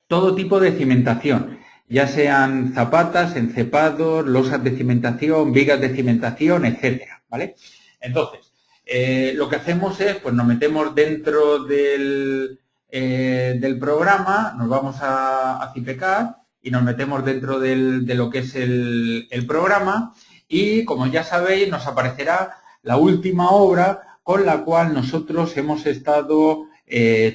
todo tipo de cimentación, ya sean zapatas, encepados, losas de cimentación, vigas de cimentación, etcétera, ¿vale? Entonces, lo que hacemos es, pues nos metemos dentro del programa, nos vamos a Zipecar y nos metemos dentro de lo que es el programa y, como ya sabéis, nos aparecerá la última obra con la cual nosotros hemos estado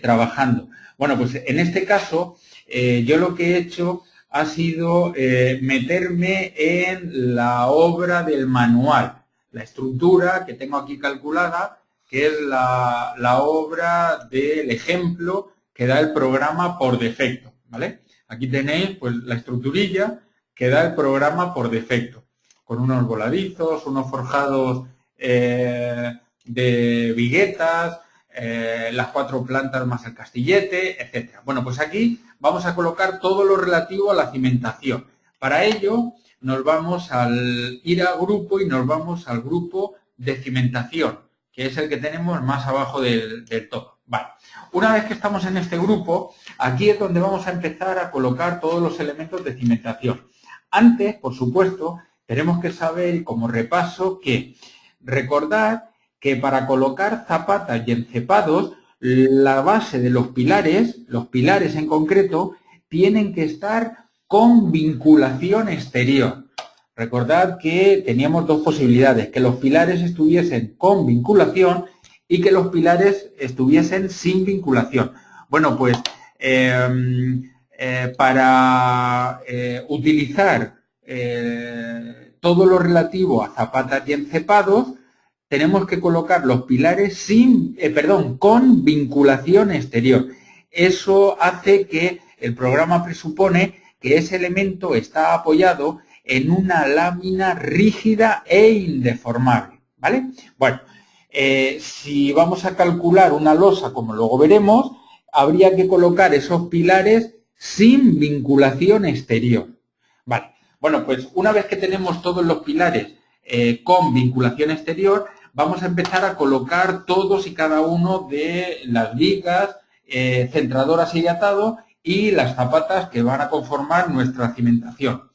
trabajando. Bueno, pues en este caso, yo lo que he hecho ha sido meterme en la obra del manual, la estructura que tengo aquí calculada, que es la obra del ejemplo que da el programa por defecto, ¿vale? Aquí tenéis pues la estructurilla que da el programa por defecto, con unos voladizos, unos forjados de viguetas, las 4 plantas más el castillete, etcétera. Bueno, pues aquí vamos a colocar todo lo relativo a la cimentación. Para ello nos vamos ir a grupo y nos vamos al grupo de cimentación, que es el que tenemos más abajo del todo. Vale. Una vez que estamos en este grupo, aquí es donde vamos a empezar a colocar todos los elementos de cimentación. Antes, por supuesto, tenemos que saber, como repaso, que recordad que para colocar zapatas y encepados, la base de los pilares en concreto, tienen que estar con vinculación exterior. Recordad que teníamos dos posibilidades, que los pilares estuviesen con vinculación y que los pilares estuviesen sin vinculación. Bueno, pues para utilizar todo lo relativo a zapatas y encepados, tenemos que colocar los pilares con vinculación exterior. Eso hace que el programa presupone que ese elemento está apoyado en una lámina rígida e indeformable, ¿vale? Bueno, si vamos a calcular una losa, como luego veremos, habría que colocar esos pilares sin vinculación exterior. Vale, bueno, pues una vez que tenemos todos los pilares con vinculación exterior, vamos a empezar a colocar todos y cada uno de las vigas, centradoras y atado y las zapatas que van a conformar nuestra cimentación.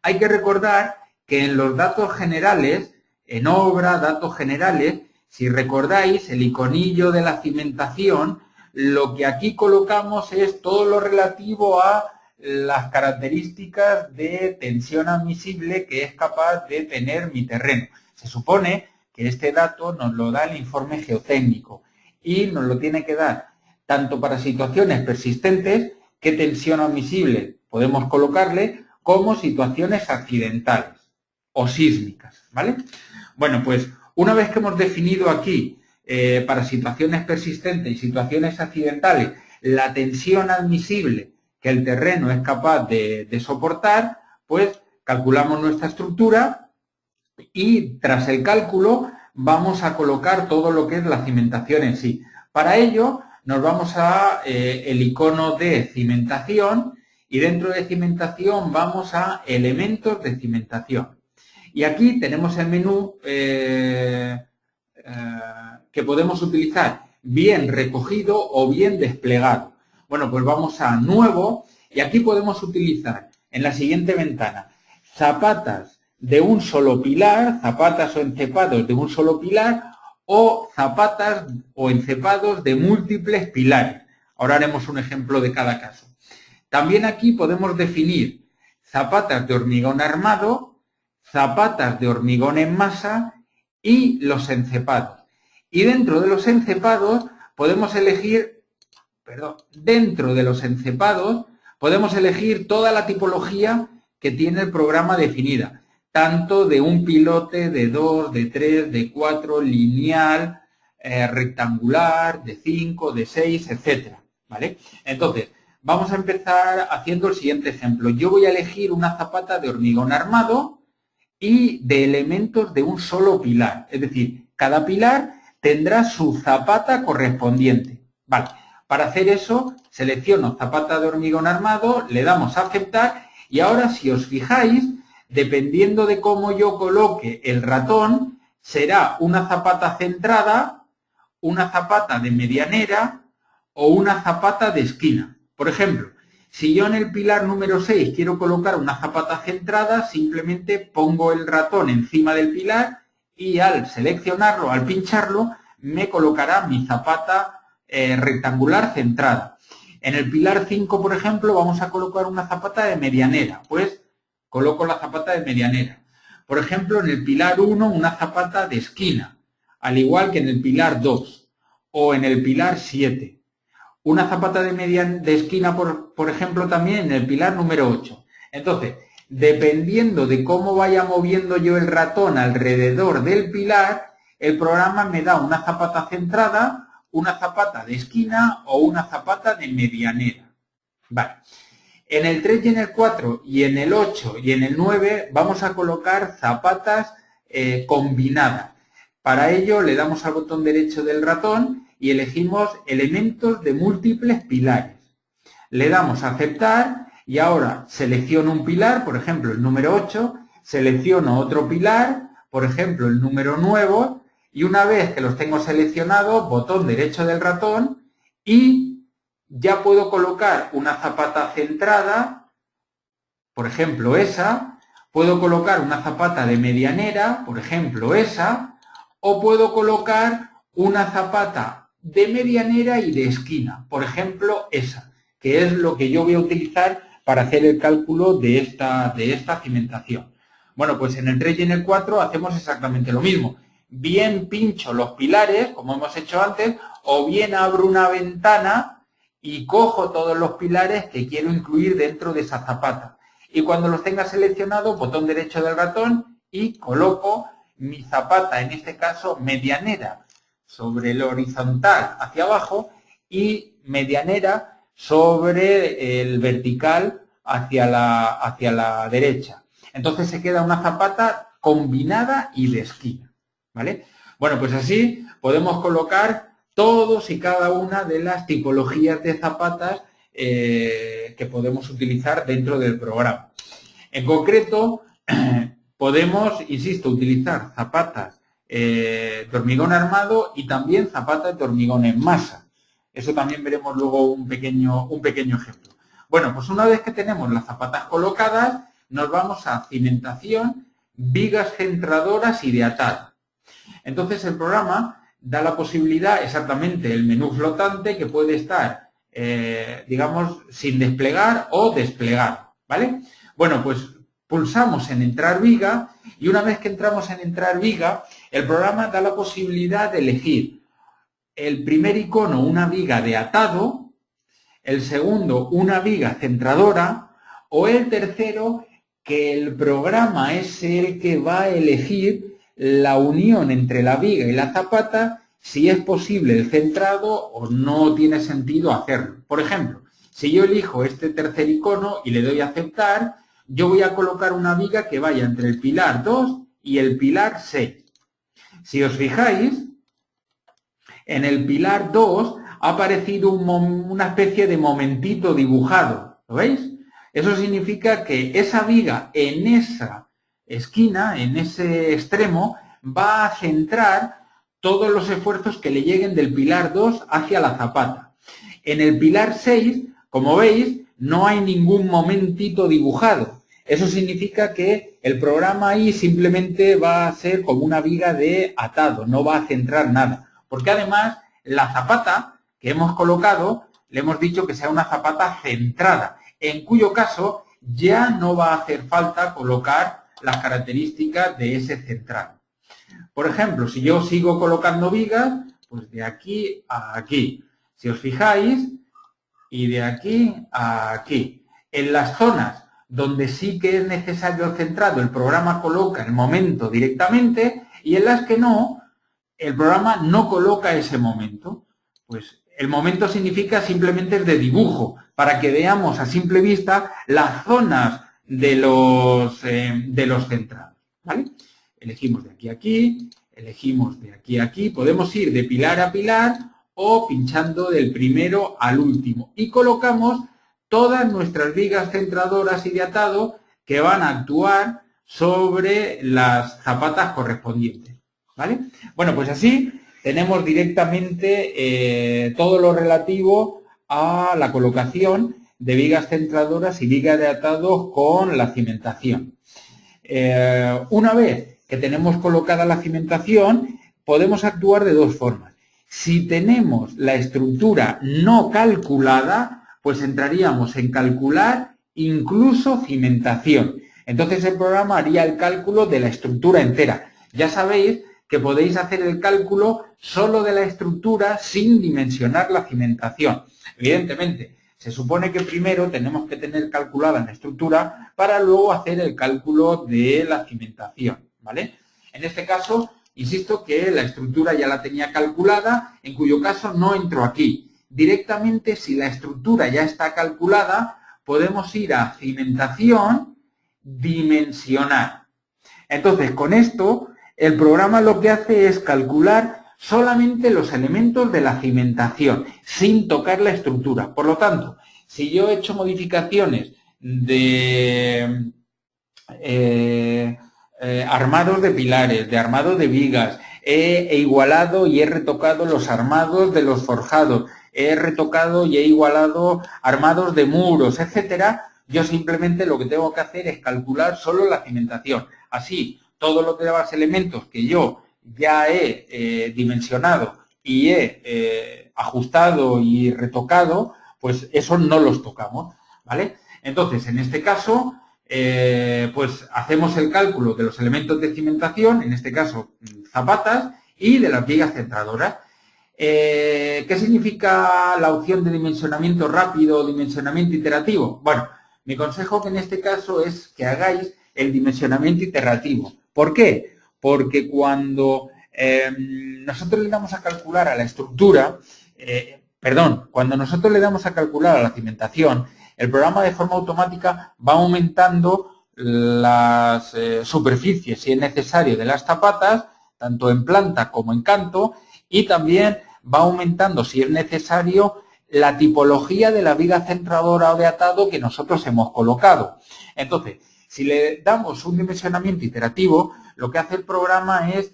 Hay que recordar que en los datos generales, en obra, datos generales, si recordáis el iconillo de la cimentación, lo que aquí colocamos es todo lo relativo a las características de tensión admisible que es capaz de tener mi terreno. Se supone que este dato nos lo da el informe geotécnico y nos lo tiene que dar tanto para situaciones persistentes, qué tensión admisible podemos colocarle, como situaciones accidentales o sísmicas, ¿vale? Bueno, pues una vez que hemos definido aquí para situaciones persistentes y situaciones accidentales la tensión admisible que el terreno es capaz de soportar, pues calculamos nuestra estructura y tras el cálculo vamos a colocar todo lo que es la cimentación en sí. Para ello nos vamos a el icono de cimentación y dentro de cimentación vamos a elementos de cimentación. Y aquí tenemos el menú que podemos utilizar bien recogido o bien desplegado. Bueno, pues vamos a nuevo y aquí podemos utilizar en la siguiente ventana zapatas de un solo pilar, zapatas o encepados de un solo pilar o zapatas o encepados de múltiples pilares. Ahora haremos un ejemplo de cada caso. También aquí podemos definir zapatas de hormigón armado, zapatas de hormigón en masa y los encepados. Y dentro de los encepados podemos elegir, toda la tipología que tiene el programa definida, tanto de un pilote, de 2, de 3, de 4, lineal, rectangular, de 5, de 6, etcétera, ¿vale? Entonces, vamos a empezar haciendo el siguiente ejemplo. Yo voy a elegir una zapata de hormigón armado y de elementos de un solo pilar. Es decir, cada pilar tendrá su zapata correspondiente. Vale. Para hacer eso, selecciono zapata de hormigón armado, le damos a aceptar y ahora, si os fijáis, dependiendo de cómo yo coloque el ratón, será una zapata centrada, una zapata de medianera o una zapata de esquina. Por ejemplo, Si yo en el pilar número 6 quiero colocar una zapata centrada, simplemente pongo el ratón encima del pilar y al seleccionarlo, al pincharlo, me colocará mi zapata rectangular centrada. En el pilar 5, por ejemplo, vamos a colocar una zapata de medianera. Pues coloco la zapata de medianera. Por ejemplo, en el pilar 1, una zapata de esquina, al igual que en el pilar 2 o en el pilar 7. Una zapata de esquina, por ejemplo, también en el pilar número 8. Entonces, dependiendo de cómo vaya moviendo yo el ratón alrededor del pilar, el programa me da una zapata centrada, una zapata de esquina o una zapata de medianera. Vale. En el 3 y en el 4 y en el 8 y en el 9 vamos a colocar zapatas combinadas. Para ello le damos al botón derecho del ratón y elegimos elementos de múltiples pilares. Le damos a aceptar y ahora selecciono un pilar, por ejemplo el número 8, selecciono otro pilar, por ejemplo el número 9, y una vez que los tengo seleccionados, botón derecho del ratón y ya puedo colocar una zapata centrada, por ejemplo esa, puedo colocar una zapata de medianera, por ejemplo esa, o puedo colocar una zapata de medianera y de esquina, por ejemplo esa, que es lo que yo voy a utilizar para hacer el cálculo de esta cimentación. Bueno, pues en el 3 y en el 4 hacemos exactamente lo mismo. Bien pincho los pilares, como hemos hecho antes, o bien abro una ventana y cojo todos los pilares que quiero incluir dentro de esa zapata. Y cuando los tenga seleccionados, botón derecho del ratón y coloco mi zapata, en este caso medianera, sobre el horizontal hacia abajo y medianera sobre el vertical hacia la derecha. Entonces se queda una zapata combinada y de esquina, ¿vale? Bueno, pues así podemos colocar todos y cada una de las tipologías de zapatas que podemos utilizar dentro del programa. En concreto, podemos, insisto, utilizar zapatas de hormigón armado y también zapatas de hormigón en masa. Eso también veremos luego un pequeño ejemplo. Bueno, pues una vez que tenemos las zapatas colocadas, nos vamos a cimentación, vigas centradoras y de atado. Entonces el programa da la posibilidad, exactamente, el menú flotante que puede estar, digamos, sin desplegar o desplegar, ¿vale? Bueno, pues pulsamos en entrar viga y una vez que entramos en entrar viga, el programa da la posibilidad de elegir el primer icono una viga de atado, el segundo una viga centradora o el tercero que el programa es el que va a elegir la unión entre la viga y la zapata, si es posible el centrado o no tiene sentido hacerlo. Por ejemplo, si yo elijo este tercer icono y le doy a aceptar, yo voy a colocar una viga que vaya entre el pilar 2 y el pilar 6. Si os fijáis, en el pilar 2 ha aparecido una especie de momentito dibujado. ¿Lo veis? Eso significa que esa viga en esa esquina, en ese extremo, va a centrar todos los esfuerzos que le lleguen del pilar 2 hacia la zapata. En el pilar 6, como veis, no hay ningún momentito dibujado. Eso significa que el programa ahí simplemente va a ser como una viga de atado, no va a centrar nada. Porque además la zapata que hemos colocado, le hemos dicho que sea una zapata centrada, en cuyo caso ya no va a hacer falta colocar las características de ese centrado. Por ejemplo, si yo sigo colocando vigas, pues de aquí a aquí. Si os fijáis, y de aquí a aquí. En las zonas donde sí que es necesario el centrado, el programa coloca el momento directamente, y en las que no, el programa no coloca ese momento. Pues el momento significa simplemente es de dibujo, para que veamos a simple vista las zonas de los centrados, ¿vale? Elegimos de aquí a aquí, elegimos de aquí a aquí, podemos ir de pilar a pilar o pinchando del primero al último y colocamos todas nuestras vigas centradoras y de atado que van a actuar sobre las zapatas correspondientes, ¿vale? Bueno, pues así tenemos directamente todo lo relativo a la colocación de vigas centradoras y vigas de atados con la cimentación. Una vez que tenemos colocada la cimentación, podemos actuar de dos formas. Si tenemos la estructura no calculada, pues entraríamos en calcular incluso cimentación. Entonces el programa haría el cálculo de la estructura entera. Ya sabéis que podéis hacer el cálculo solo de la estructura sin dimensionar la cimentación. Evidentemente, se supone que primero tenemos que tener calculada la estructura para luego hacer el cálculo de la cimentación, ¿vale? En este caso, insisto que la estructura ya la tenía calculada, en cuyo caso no entro aquí. Directamente, si la estructura ya está calculada, podemos ir a cimentación, dimensionar. Entonces, con esto, el programa lo que hace es calcular solamente los elementos de la cimentación, sin tocar la estructura. Por lo tanto, si yo he hecho modificaciones de armados de pilares, de armados de vigas, he igualado y he retocado los armados de los forjados, he retocado y he igualado armados de muros, etcétera, yo simplemente lo que tengo que hacer es calcular solo la cimentación. Así, todos los demás elementos que yo ya he dimensionado y he ajustado y retocado, pues esos no los tocamos, ¿vale? Entonces, en este caso, pues hacemos el cálculo de los elementos de cimentación, en este caso zapatas, y de las vigas centradoras. ¿Qué significa la opción de dimensionamiento rápido o dimensionamiento iterativo? Bueno, mi consejo que en este caso es que hagáis el dimensionamiento iterativo. ¿Por qué? Porque cuando nosotros le damos a calcular a la estructura, cuando nosotros le damos a calcular a la cimentación, el programa de forma automática va aumentando las superficies, si es necesario, de las zapatas, tanto en planta como en canto, y también va aumentando, si es necesario, la tipología de la viga centradora o de atado que nosotros hemos colocado. Entonces, si le damos un dimensionamiento iterativo, lo que hace el programa es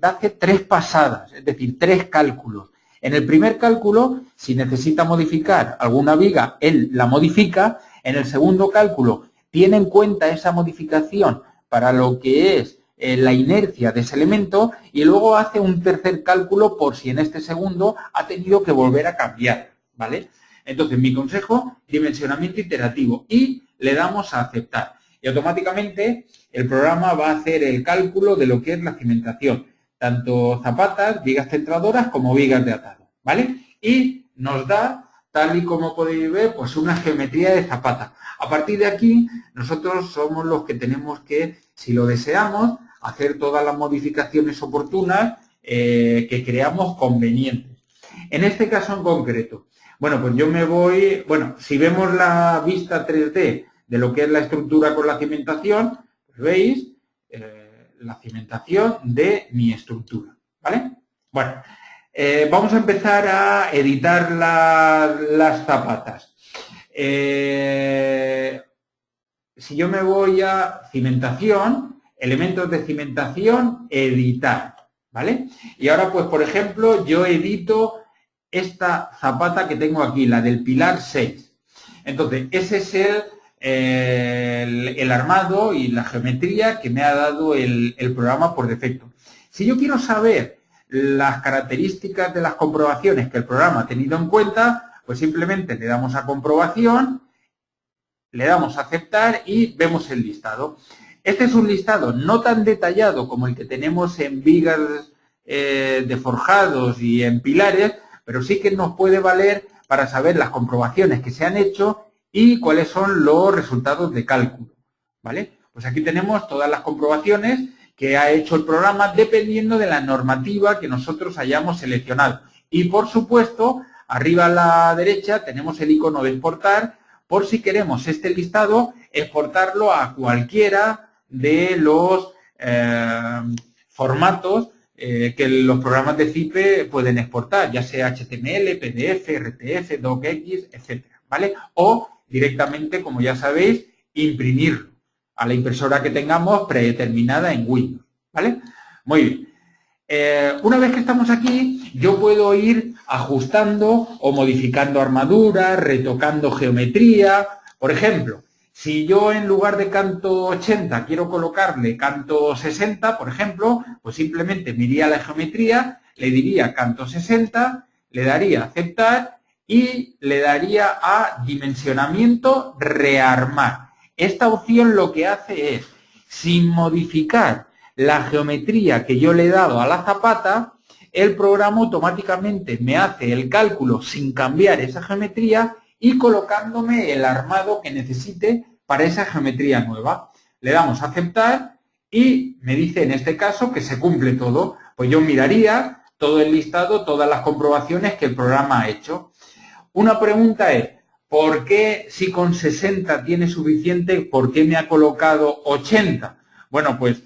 hace 3 pasadas, es decir, 3 cálculos. En el primer cálculo, si necesita modificar alguna viga, él la modifica. En el segundo cálculo, tiene en cuenta esa modificación para lo que es la inercia de ese elemento, y luego hace un tercer cálculo por si en este segundo ha tenido que volver a cambiar, ¿vale? Entonces, mi consejo, dimensionamiento iterativo, y le damos a aceptar. Y automáticamente el programa va a hacer el cálculo de lo que es la cimentación, tanto zapatas, vigas centradoras como vigas de atado, ¿vale? Y nos da, tal y como podéis ver, pues una geometría de zapata. A partir de aquí, nosotros somos los que tenemos que, si lo deseamos, hacer todas las modificaciones oportunas que creamos convenientes. En este caso en concreto, bueno, pues yo me voy, si vemos la vista 3D de lo que es la estructura con la cimentación, pues veis la cimentación de mi estructura, ¿vale? Bueno, vamos a empezar a editar las zapatas. Si yo me voy a cimentación, elementos de cimentación, editar, ¿vale? Y ahora, pues, por ejemplo, yo edito esta zapata que tengo aquí, la del pilar 6. Entonces, ese es el armado y la geometría que me ha dado el programa por defecto. Si yo quiero saber las características de las comprobaciones que el programa ha tenido en cuenta, pues simplemente le damos a comprobación, le damos a aceptar y vemos el listado. Este es un listado no tan detallado como el que tenemos en vigas de forjados y en pilares, pero sí que nos puede valer para saber las comprobaciones que se han hecho y cuáles son los resultados de cálculo, ¿vale? Pues aquí tenemos todas las comprobaciones que ha hecho el programa dependiendo de la normativa que nosotros hayamos seleccionado. Y, por supuesto, arriba a la derecha tenemos el icono de exportar, por si queremos este listado, exportarlo a cualquiera de los formatos que los programas de CIPE pueden exportar, ya sea HTML, PDF, RTF, DocX, etcétera, ¿vale? O directamente, como ya sabéis, imprimirlo a la impresora que tengamos predeterminada en Windows, ¿vale? Muy bien. Una vez que estamos aquí, yo puedo ir ajustando o modificando armaduras, retocando geometría. Por ejemplo, si yo en lugar de canto 80 quiero colocarle canto 60, por ejemplo, pues simplemente me iría a la geometría, le diría canto 60, le daría a aceptar y le daría a dimensionamiento rearmar. Esta opción lo que hace es, sin modificar la geometría que yo le he dado a la zapata, el programa automáticamente me hace el cálculo sin cambiar esa geometría y colocándome el armado que necesite para esa geometría nueva. Le damos a aceptar y me dice en este caso que se cumple todo. Pues yo miraría todo el listado, todas las comprobaciones que el programa ha hecho. Una pregunta es, ¿por qué si con 60 tiene suficiente, por qué me ha colocado 80? Bueno, pues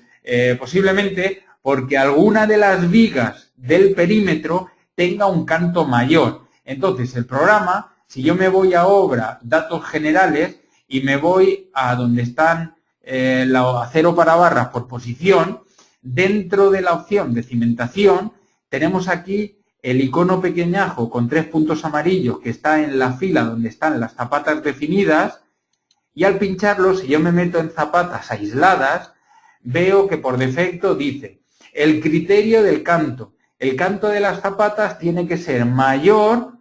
posiblemente porque alguna de las vigas del perímetro tenga un canto mayor. Entonces, el programa, si yo me voy a obra, datos generales, y me voy a donde están la acero para barras por posición, dentro de la opción de cimentación, tenemos aquí el icono pequeñajo con 3 puntos amarillos que está en la fila donde están las zapatas definidas, y al pincharlo, si yo me meto en zapatas aisladas, veo que por defecto dice el criterio del canto. El canto de las zapatas tiene que ser mayor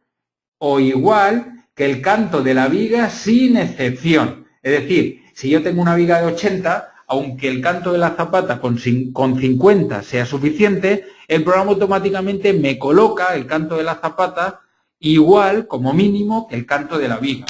o igual que el canto de la viga sin excepción. Es decir, si yo tengo una viga de 80, aunque el canto de la zapata con 50 sea suficiente, el programa automáticamente me coloca el canto de la zapata igual, como mínimo, que el canto de la viga.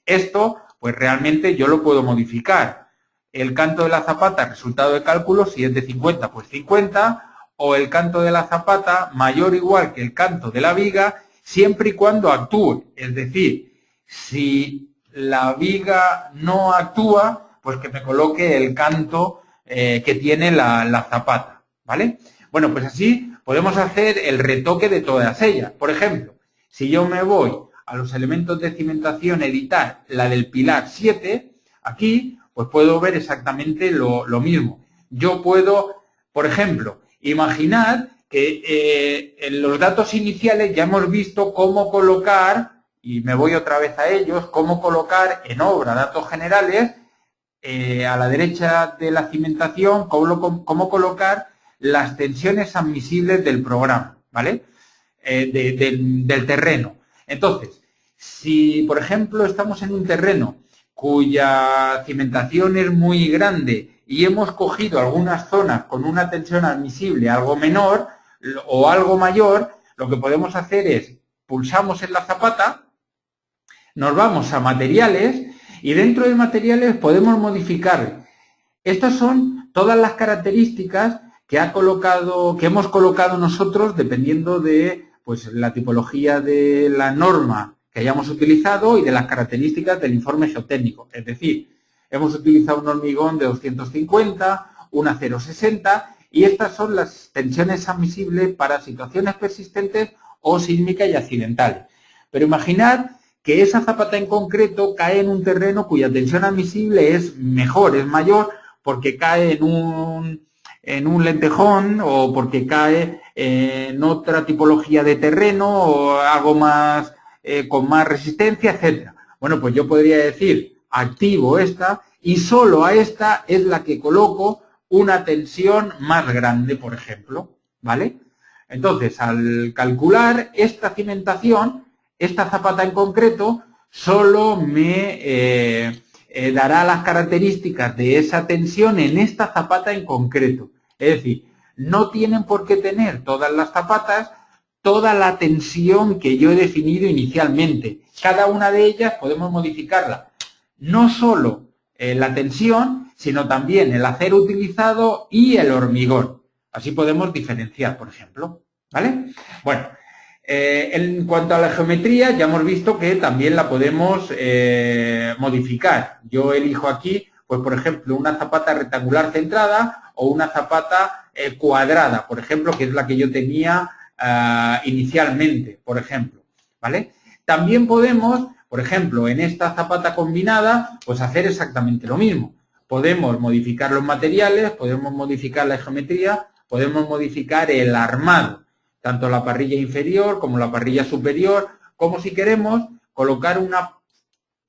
Esto, pues realmente yo lo puedo modificar. El canto de la zapata, resultado de cálculo, si es de 50, pues 50, o el canto de la zapata mayor o igual que el canto de la viga, siempre y cuando actúe. Es decir, si la viga no actúa, pues que me coloque el canto que tiene la zapata, ¿vale? Bueno, pues así podemos hacer el retoque de todas ellas. Por ejemplo, si yo me voy a los elementos de cimentación, editar la del pilar 7, aquí pues puedo ver exactamente lo mismo. Yo puedo, por ejemplo, imaginar que en los datos iniciales ya hemos visto cómo colocar, y me voy otra vez a ellos, cómo colocar en obra datos generales, a la derecha de la cimentación, cómo colocar las tensiones admisibles del programa, ¿vale? Del terreno. Entonces, si por ejemplo estamos en un terreno cuya cimentación es muy grande y hemos cogido algunas zonas con una tensión admisible algo menor o algo mayor, lo que podemos hacer es pulsamos en la zapata, nos vamos a materiales y dentro de materiales podemos modificar. Estas son todas las características que hemos colocado nosotros dependiendo de pues, la tipología de la norma que hayamos utilizado y de las características del informe geotécnico. Es decir, hemos utilizado un hormigón de 250, un acero 60 y estas son las tensiones admisibles para situaciones persistentes o sísmicas y accidentales. Pero imaginad que esa zapata en concreto cae en un terreno cuya tensión admisible es mejor, es mayor, porque cae en un lentejón o porque cae en otra tipología de terreno o algo más con más resistencia, etcétera. Bueno, pues yo podría decir, activo esta y solo a esta es la que coloco una tensión más grande, por ejemplo, ¿vale? Entonces, al calcular esta cimentación, esta zapata en concreto solo me dará las características de esa tensión en esta zapata en concreto. Es decir, no tienen por qué tener todas las zapatas toda la tensión que yo he definido inicialmente. Cada una de ellas podemos modificarla. No solo la tensión, sino también el acero utilizado y el hormigón. Así podemos diferenciar, por ejemplo. ¿Vale? Bueno, en cuanto a la geometría, ya hemos visto que también la podemos modificar. Yo elijo aquí, pues por ejemplo, una zapata rectangular centrada o una zapata cuadrada, por ejemplo, que es la que yo tenía inicialmente, por ejemplo, ¿vale? También podemos, por ejemplo, en esta zapata combinada, pues hacer exactamente lo mismo. Podemos modificar los materiales, podemos modificar la geometría, podemos modificar el armado, tanto la parrilla inferior como la parrilla superior, como si queremos colocar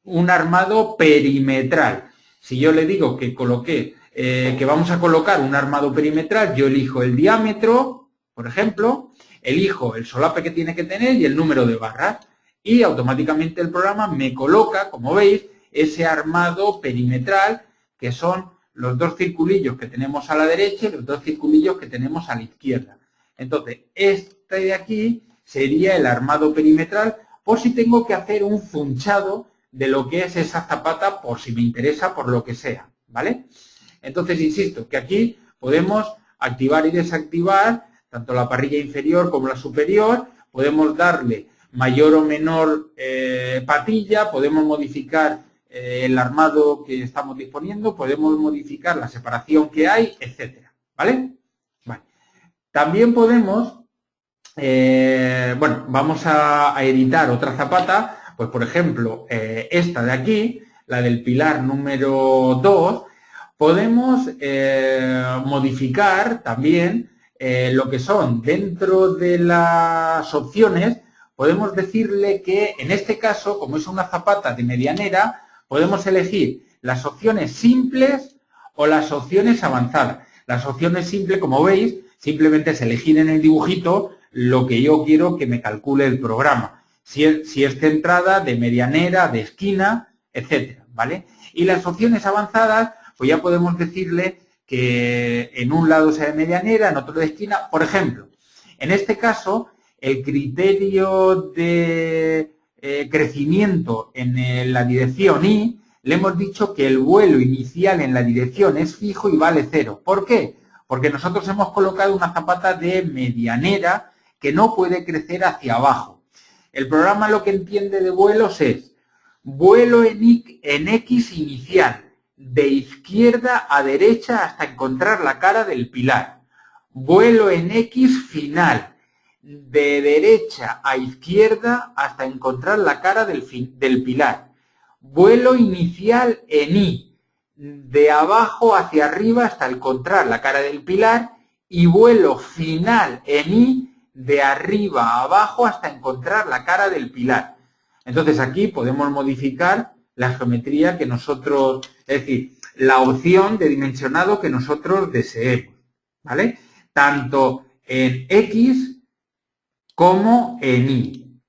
un armado perimetral. Si yo le digo que que vamos a colocar un armado perimetral, yo elijo el diámetro, por ejemplo, elijo el solape que tiene que tener y el número de barras, y automáticamente el programa me coloca, como veis, ese armado perimetral, que son los dos circulillos que tenemos a la derecha y los dos circulillos que tenemos a la izquierda. Entonces, este de aquí sería el armado perimetral, por si tengo que hacer un funchado de lo que es esa zapata, por si me interesa, por lo que sea, ¿vale? Entonces, insisto, que aquí podemos activar y desactivar tanto la parrilla inferior como la superior, podemos darle mayor o menor patilla, podemos modificar el armado que estamos disponiendo, podemos modificar la separación que hay, etcétera, ¿vale? Vale. También podemos, bueno, vamos a editar otra zapata, pues por ejemplo, esta de aquí, la del pilar número 2, podemos modificar también lo que son dentro de las opciones. Podemos decirle que en este caso, como es una zapata de medianera, podemos elegir las opciones simples o las opciones avanzadas. Las opciones simples, como veis, simplemente es elegir en el dibujito lo que yo quiero que me calcule el programa. Si es centrada, de medianera, de esquina, etcétera, ¿vale? Y las opciones avanzadas, pues ya podemos decirle que en un lado sea de medianera, en otro de esquina. Por ejemplo, en este caso, el criterio de crecimiento en la dirección Y, le hemos dicho que el vuelo inicial en la dirección es fijo y vale 0. ¿Por qué? Porque nosotros hemos colocado una zapata de medianera que no puede crecer hacia abajo. El programa lo que entiende de vuelos es vuelo en X inicial, de izquierda a derecha hasta encontrar la cara del pilar. Vuelo en X final, de derecha a izquierda hasta encontrar la cara del pilar. Vuelo inicial en Y, de abajo hacia arriba hasta encontrar la cara del pilar, y vuelo final en Y, de arriba a abajo hasta encontrar la cara del pilar. Entonces aquí podemos modificar la geometría que nosotros, es decir, la opción de dimensionado que nosotros deseemos, ¿vale? Tanto en X como en Y.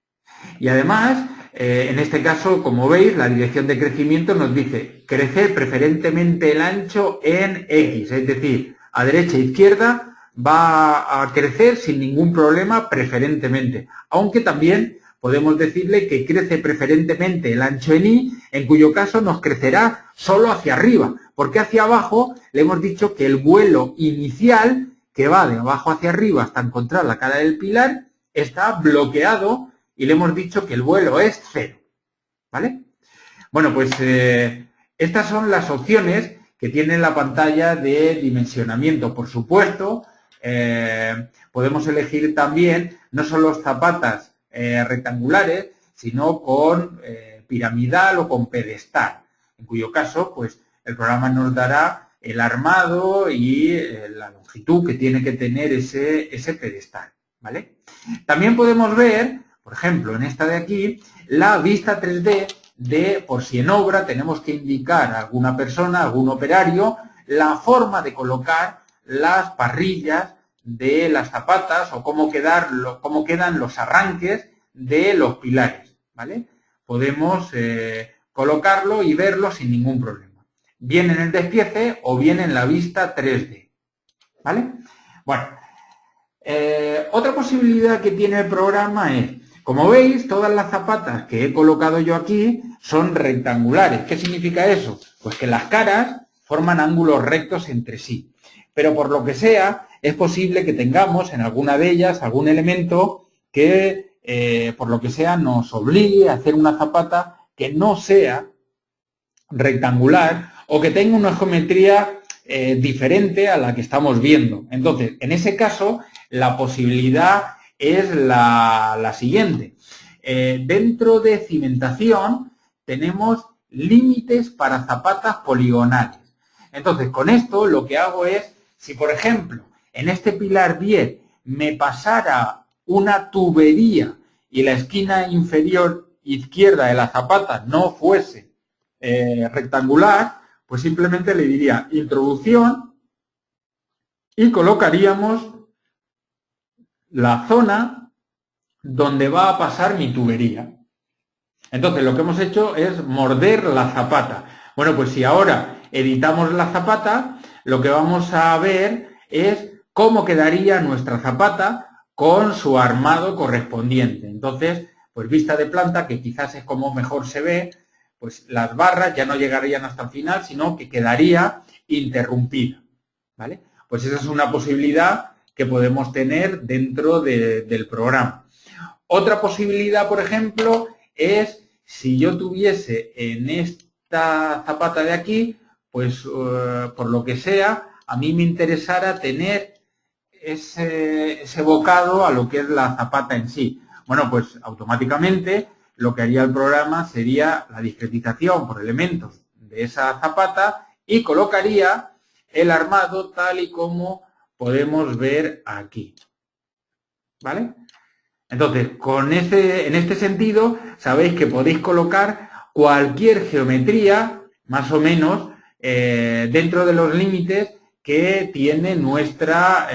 Y además, en este caso, como veis, la dirección de crecimiento nos dice crecer preferentemente el ancho en X, es decir, a derecha e izquierda va a crecer sin ningún problema preferentemente, aunque también podemos decirle que crece preferentemente el ancho en Y, en cuyo caso nos crecerá solo hacia arriba, porque hacia abajo le hemos dicho que el vuelo inicial, que va de abajo hacia arriba hasta encontrar la cara del pilar, está bloqueado y le hemos dicho que el vuelo es 0, ¿vale? Bueno, pues estas son las opciones que tiene la pantalla de dimensionamiento. Por supuesto, podemos elegir también no solo zapatas rectangulares, sino con piramidal o con pedestal, en cuyo caso, pues el programa nos dará el armado y la longitud que tiene que tener ese pedestal, ¿vale? También podemos ver, por ejemplo, en esta de aquí, la vista 3D de, por si en obra tenemos que indicar a alguna persona, a algún operario, la forma de colocar las parrillas de las zapatas o cómo quedan los arranques de los pilares, ¿vale? Podemos colocarlo y verlo sin ningún problema, bien en el despiece o bien en la vista 3D, ¿vale? Bueno, otra posibilidad que tiene el programa es, como veis, todas las zapatas que he colocado yo aquí son rectangulares. ¿Qué significa eso? Pues que las caras forman ángulos rectos entre sí. Pero por lo que sea, es posible que tengamos en alguna de ellas algún elemento que, por lo que sea, nos obligue a hacer una zapata que no sea rectangular o que tenga una geometría diferente a la que estamos viendo. Entonces, en ese caso, la posibilidad es la siguiente. Dentro de cimentación tenemos límites para zapatas poligonales. Entonces, con esto lo que hago es, si por ejemplo en este pilar 10 me pasara una tubería y la esquina inferior izquierda de la zapata no fuese rectangular, pues simplemente le diría introducción y colocaríamos la zona donde va a pasar mi tubería. Entonces lo que hemos hecho es morder la zapata. Bueno, pues si ahora editamos la zapata, lo que vamos a ver es cómo quedaría nuestra zapata con su armado correspondiente. Entonces, pues vista de planta, que quizás es como mejor se ve, pues las barras ya no llegarían hasta el final, sino que quedaría interrumpida, ¿vale? Pues esa es una posibilidad que podemos tener dentro del programa. Otra posibilidad, por ejemplo, es si yo tuviese en esta zapata de aquí, pues por lo que sea, a mí me interesara tener ese bocado a lo que es la zapata en sí. Bueno, pues automáticamente lo que haría el programa sería la discretización por elementos de esa zapata y colocaría el armado tal y como podemos ver aquí. ¿Vale? Entonces, en este sentido, sabéis que podéis colocar cualquier geometría, más o menos, dentro de los límites que tiene nuestra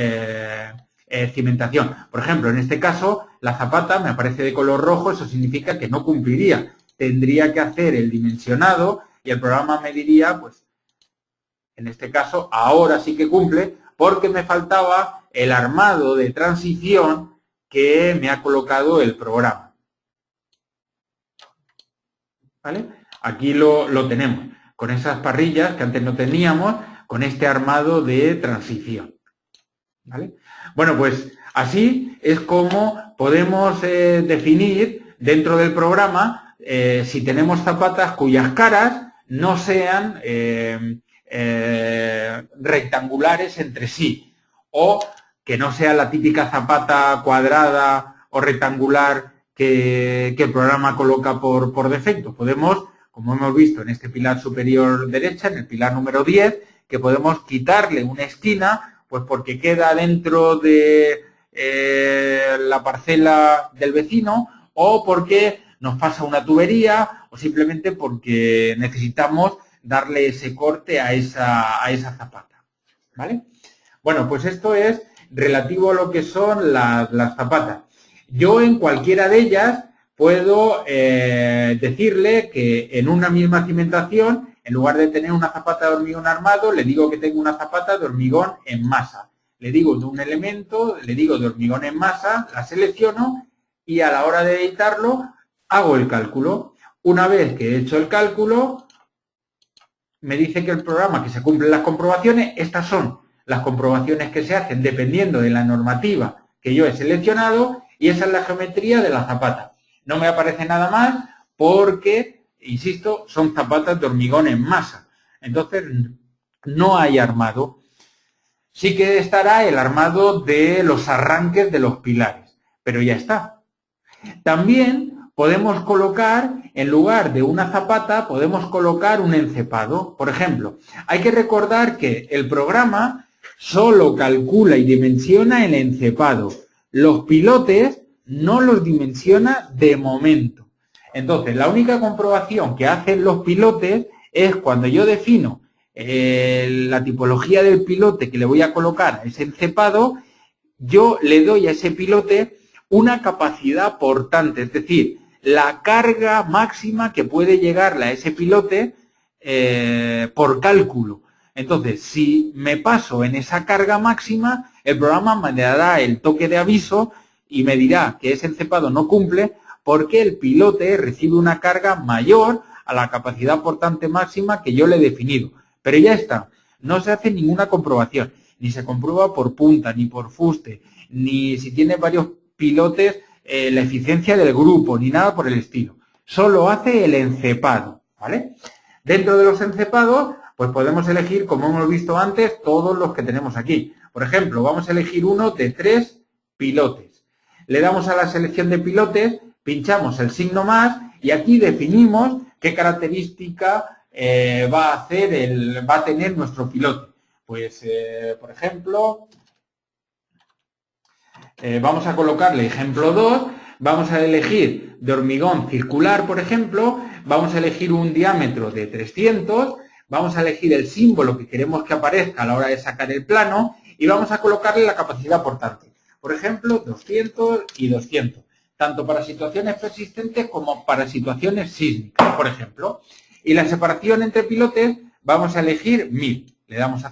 cimentación. Por ejemplo, en este caso, la zapata me aparece de color rojo, eso significa que no cumpliría. Tendría que hacer el dimensionado y el programa me diría, pues, en este caso, ahora sí que cumple, porque me faltaba el armado de transición que me ha colocado el programa. ¿Vale? Aquí lo tenemos, con esas parrillas que antes no teníamos, con este armado de transición. ¿Vale? Bueno, pues así es como podemos definir dentro del programa si tenemos zapatas cuyas caras no sean rectangulares entre sí, o que no sea la típica zapata cuadrada o rectangular que el programa coloca por defecto. Podemos, como hemos visto en este pilar superior derecha, en el pilar número 10, que podemos quitarle una esquina, pues porque queda dentro de la parcela del vecino, o porque nos pasa una tubería, o simplemente porque necesitamos darle ese corte a esa zapata. ¿Vale? Bueno, pues esto es relativo a lo que son las zapatas. Yo en cualquiera de ellas puedo decirle que en una misma cimentación, en lugar de tener una zapata de hormigón armado, le digo que tengo una zapata de hormigón en masa. Le digo de un elemento, le digo de hormigón en masa, la selecciono y a la hora de editarlo hago el cálculo. Una vez que he hecho el cálculo, me dice que el programa, que se cumplen las comprobaciones, estas son las comprobaciones que se hacen dependiendo de la normativa que yo he seleccionado y esa es la geometría de la zapata. No me aparece nada más porque, insisto, son zapatas de hormigón en masa. Entonces, no hay armado. Sí que estará el armado de los arranques de los pilares, pero ya está. También podemos colocar, en lugar de una zapata, podemos colocar un encepado. Por ejemplo, hay que recordar que el programa solo calcula y dimensiona el encepado. Los pilotes no los dimensiona de momento. Entonces, la única comprobación que hacen los pilotes es cuando yo defino la tipología del pilote que le voy a colocar a ese encepado, yo le doy a ese pilote una capacidad portante, es decir, la carga máxima que puede llegarle a ese pilote por cálculo. Entonces, si me paso en esa carga máxima, el programa me dará el toque de aviso y me dirá que ese encepado no cumple porque el pilote recibe una carga mayor a la capacidad portante máxima que yo le he definido. Pero ya está, no se hace ninguna comprobación, ni se comprueba por punta, ni por fuste, ni si tiene varios pilotes la eficiencia del grupo, ni nada por el estilo. Solo hace el encepado, ¿vale? Dentro de los encepados, pues podemos elegir, como hemos visto antes, todos los que tenemos aquí. Por ejemplo, vamos a elegir uno de 3 pilotes. Le damos a la selección de pilotes, pinchamos el signo más y aquí definimos qué característica va a tener nuestro pilote. Pues, por ejemplo, vamos a colocarle ejemplo 2, vamos a elegir de hormigón circular, por ejemplo, vamos a elegir un diámetro de 300, vamos a elegir el símbolo que queremos que aparezca a la hora de sacar el plano y vamos a colocarle la capacidad portante. Por ejemplo, 200 y 200, tanto para situaciones persistentes como para situaciones sísmicas, por ejemplo. Y la separación entre pilotes vamos a elegir 1000. Le damos a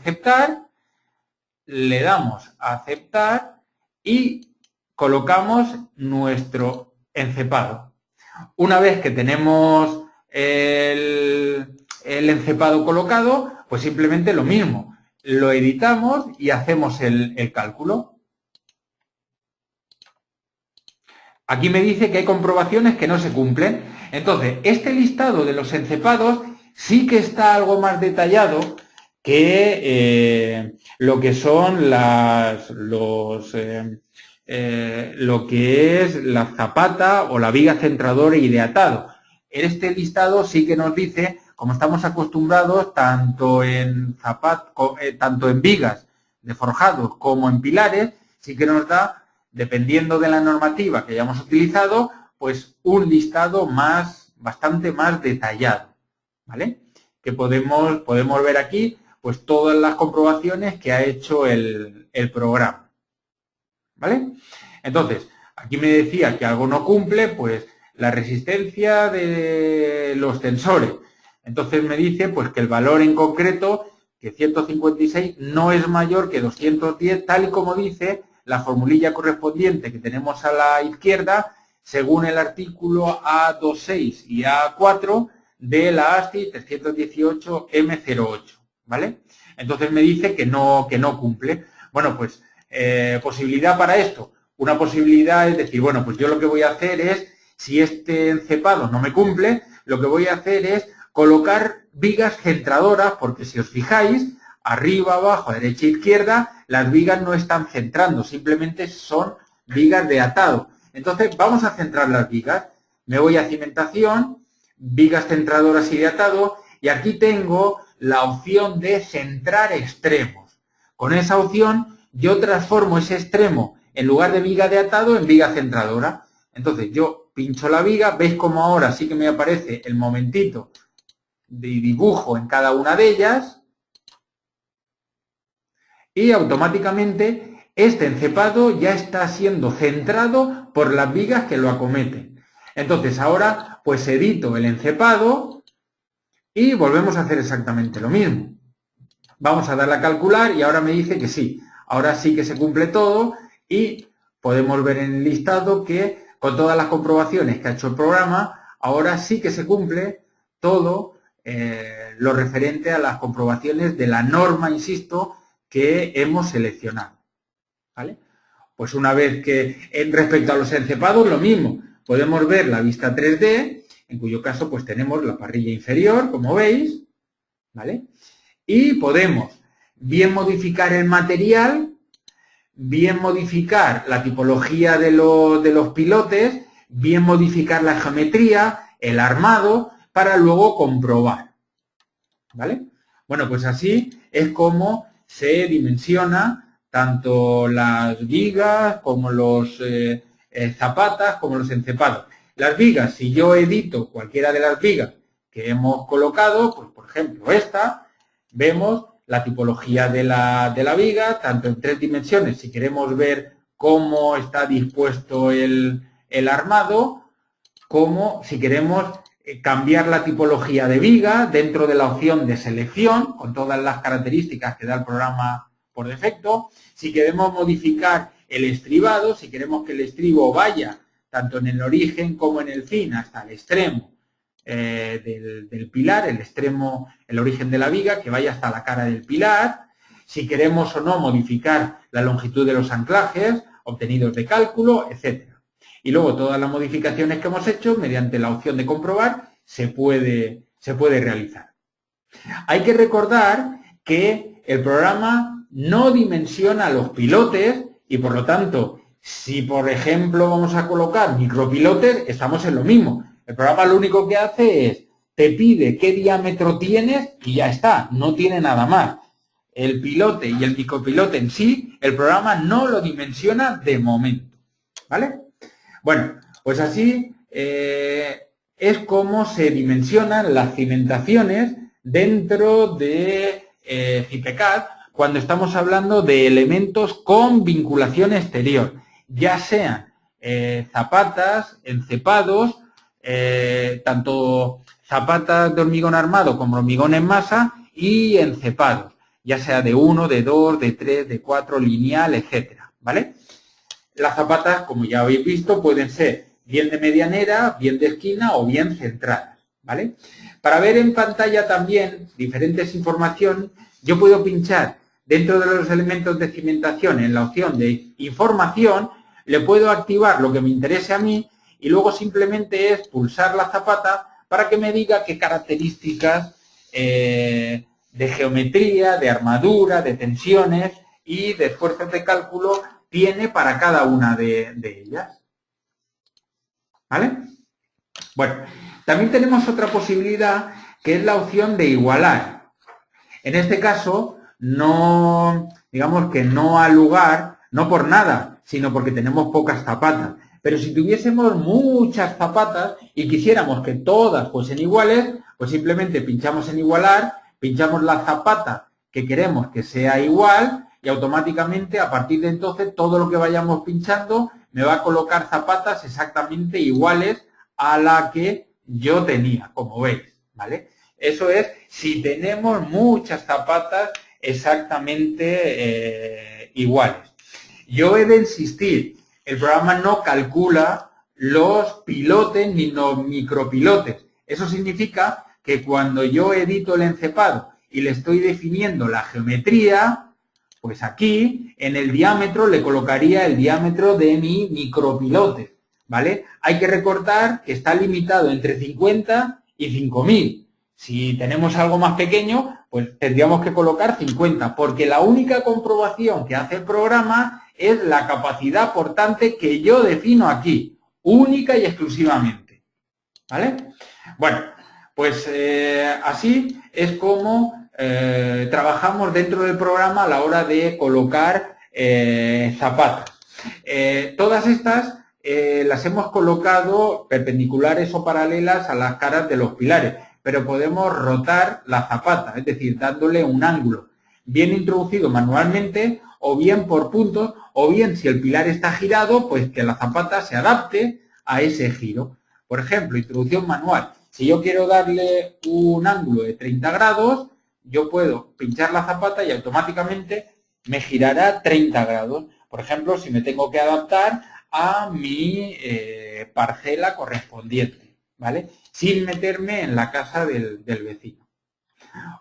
aceptar y colocamos nuestro encepado. Una vez que tenemos el encepado colocado, pues simplemente lo mismo. Lo editamos y hacemos el cálculo. Aquí me dice que hay comprobaciones que no se cumplen. Entonces, este listado de los encepados sí que está algo más detallado que lo que son lo que es la zapata o la viga centradora y de atado. Este listado sí que nos dice, como estamos acostumbrados, tanto en vigas de forjados como en pilares, sí que nos da, dependiendo de la normativa que hayamos utilizado, pues un listado bastante más detallado, ¿vale? Que podemos ver aquí, pues todas las comprobaciones que ha hecho el programa, ¿vale? Entonces, aquí me decía que algo no cumple, pues la resistencia de los tensores. Entonces me dice pues que el valor en concreto, que 156, no es mayor que 210, tal y como dice la formulilla correspondiente que tenemos a la izquierda, según el artículo A26 y A4 de la ASTI 318 M08, ¿vale? Entonces me dice que no cumple. Bueno, pues posibilidad para esto. Una posibilidad es decir, bueno, pues yo lo que voy a hacer es, si este encepado no me cumple, lo que voy a hacer es colocar vigas centradoras, porque si os fijáis, arriba, abajo, derecha e izquierda, las vigas no están centrando, simplemente son vigas de atado. Entonces, vamos a centrar las vigas. Me voy a cimentación, vigas centradoras y de atado, y aquí tengo la opción de centrar extremos. Con esa opción, yo transformo ese extremo, en lugar de viga de atado, en viga centradora. Entonces, yo pincho la viga, veis como ahora sí que me aparece el momentito de dibujo en cada una de ellas, y automáticamente este encepado ya está siendo centrado por las vigas que lo acometen. Entonces ahora pues edito el encepado y volvemos a hacer exactamente lo mismo. Vamos a darle a calcular y ahora me dice que sí. Ahora sí que se cumple todo y podemos ver en el listado que con todas las comprobaciones que ha hecho el programa, ahora sí que se cumple todo lo referente a las comprobaciones de la norma, insisto, que hemos seleccionado, ¿vale? Pues una vez que, respecto a los encepados, lo mismo. Podemos ver la vista 3D, en cuyo caso pues tenemos la parrilla inferior, como veis, ¿vale? Y podemos bien modificar el material, bien modificar la tipología de los pilotes, bien modificar la geometría, el armado, para luego comprobar, ¿vale? Bueno, pues así es como se dimensiona tanto las vigas como los zapatas, como los encepados. Las vigas, si yo edito cualquiera de las vigas que hemos colocado, pues por ejemplo esta, vemos la tipología de la viga, tanto en 3 dimensiones, si queremos ver cómo está dispuesto el armado, como si queremos cambiar la tipología de viga dentro de la opción de selección, con todas las características que da el programa por defecto. Si queremos modificar el estribado, si queremos que el estribo vaya tanto en el origen como en el fin, hasta el extremo del pilar, el origen de la viga, que vaya hasta la cara del pilar. Si queremos o no modificar la longitud de los anclajes obtenidos de cálculo, etc. Y luego todas las modificaciones que hemos hecho, mediante la opción de comprobar, se puede realizar. Hay que recordar que el programa no dimensiona los pilotes y, por lo tanto, si, por ejemplo, vamos a colocar micropilotes, estamos en lo mismo. El programa lo único que hace es, te pide qué diámetro tienes y ya está, no tiene nada más. el pilote y el micropilote en sí, el programa no lo dimensiona de momento, ¿vale? Bueno, pues así es como se dimensionan las cimentaciones dentro de CIPECAD cuando estamos hablando de elementos con vinculación exterior, ya sean zapatas, encepados, tanto zapatas de hormigón armado como hormigón en masa y encepados, ya sea de 1, de 2, de 3, de 4, lineal, etcétera, ¿vale? Las zapatas, como ya habéis visto, pueden ser bien de medianera, bien de esquina o bien centradas, ¿vale? Para ver en pantalla también diferentes informaciones, yo puedo pinchar dentro de los elementos de cimentación en la opción de información, le puedo activar lo que me interese a mí y luego simplemente es pulsar la zapata para que me diga qué características de geometría, de armadura, de tensiones y de esfuerzos de cálculo tiene para cada una de ellas. ¿Vale? Bueno, también tenemos otra posibilidad que es la opción de igualar. En este caso, no, digamos que no al lugar, no por nada, sino porque tenemos pocas zapatas. Pero si tuviésemos muchas zapatas y quisiéramos que todas fuesen iguales, pues simplemente pinchamos en igualar, pinchamos la zapata que queremos que sea igual y automáticamente a partir de entonces todo lo que vayamos pinchando me va a colocar zapatas exactamente iguales a la que yo tenía, como veis, ¿vale? Eso es si tenemos muchas zapatas exactamente iguales. Yo he de insistir, el programa no calcula los pilotes ni los micropilotes. Eso significa que cuando yo edito el encepado y le estoy definiendo la geometría, pues aquí en el diámetro le colocaría el diámetro de mi micropilote, ¿vale? Hay que recordar que está limitado entre 50 y 5000. Si tenemos algo más pequeño, pues tendríamos que colocar 50, porque la única comprobación que hace el programa es la capacidad portante que yo defino aquí, única y exclusivamente, ¿vale? Bueno, pues así es como trabajamos dentro del programa a la hora de colocar zapatas. Todas estas las hemos colocado perpendiculares o paralelas a las caras de los pilares, pero podemos rotar la zapata, es decir, dándole un ángulo, bien introducido manualmente o bien por puntos, o bien si el pilar está girado, pues que la zapata se adapte a ese giro. Por ejemplo, introducción manual. Si yo quiero darle un ángulo de 30 grados, yo puedo pinchar la zapata y automáticamente me girará 30 grados. Por ejemplo, si me tengo que adaptar a mi parcela correspondiente, ¿vale? Sin meterme en la casa del vecino.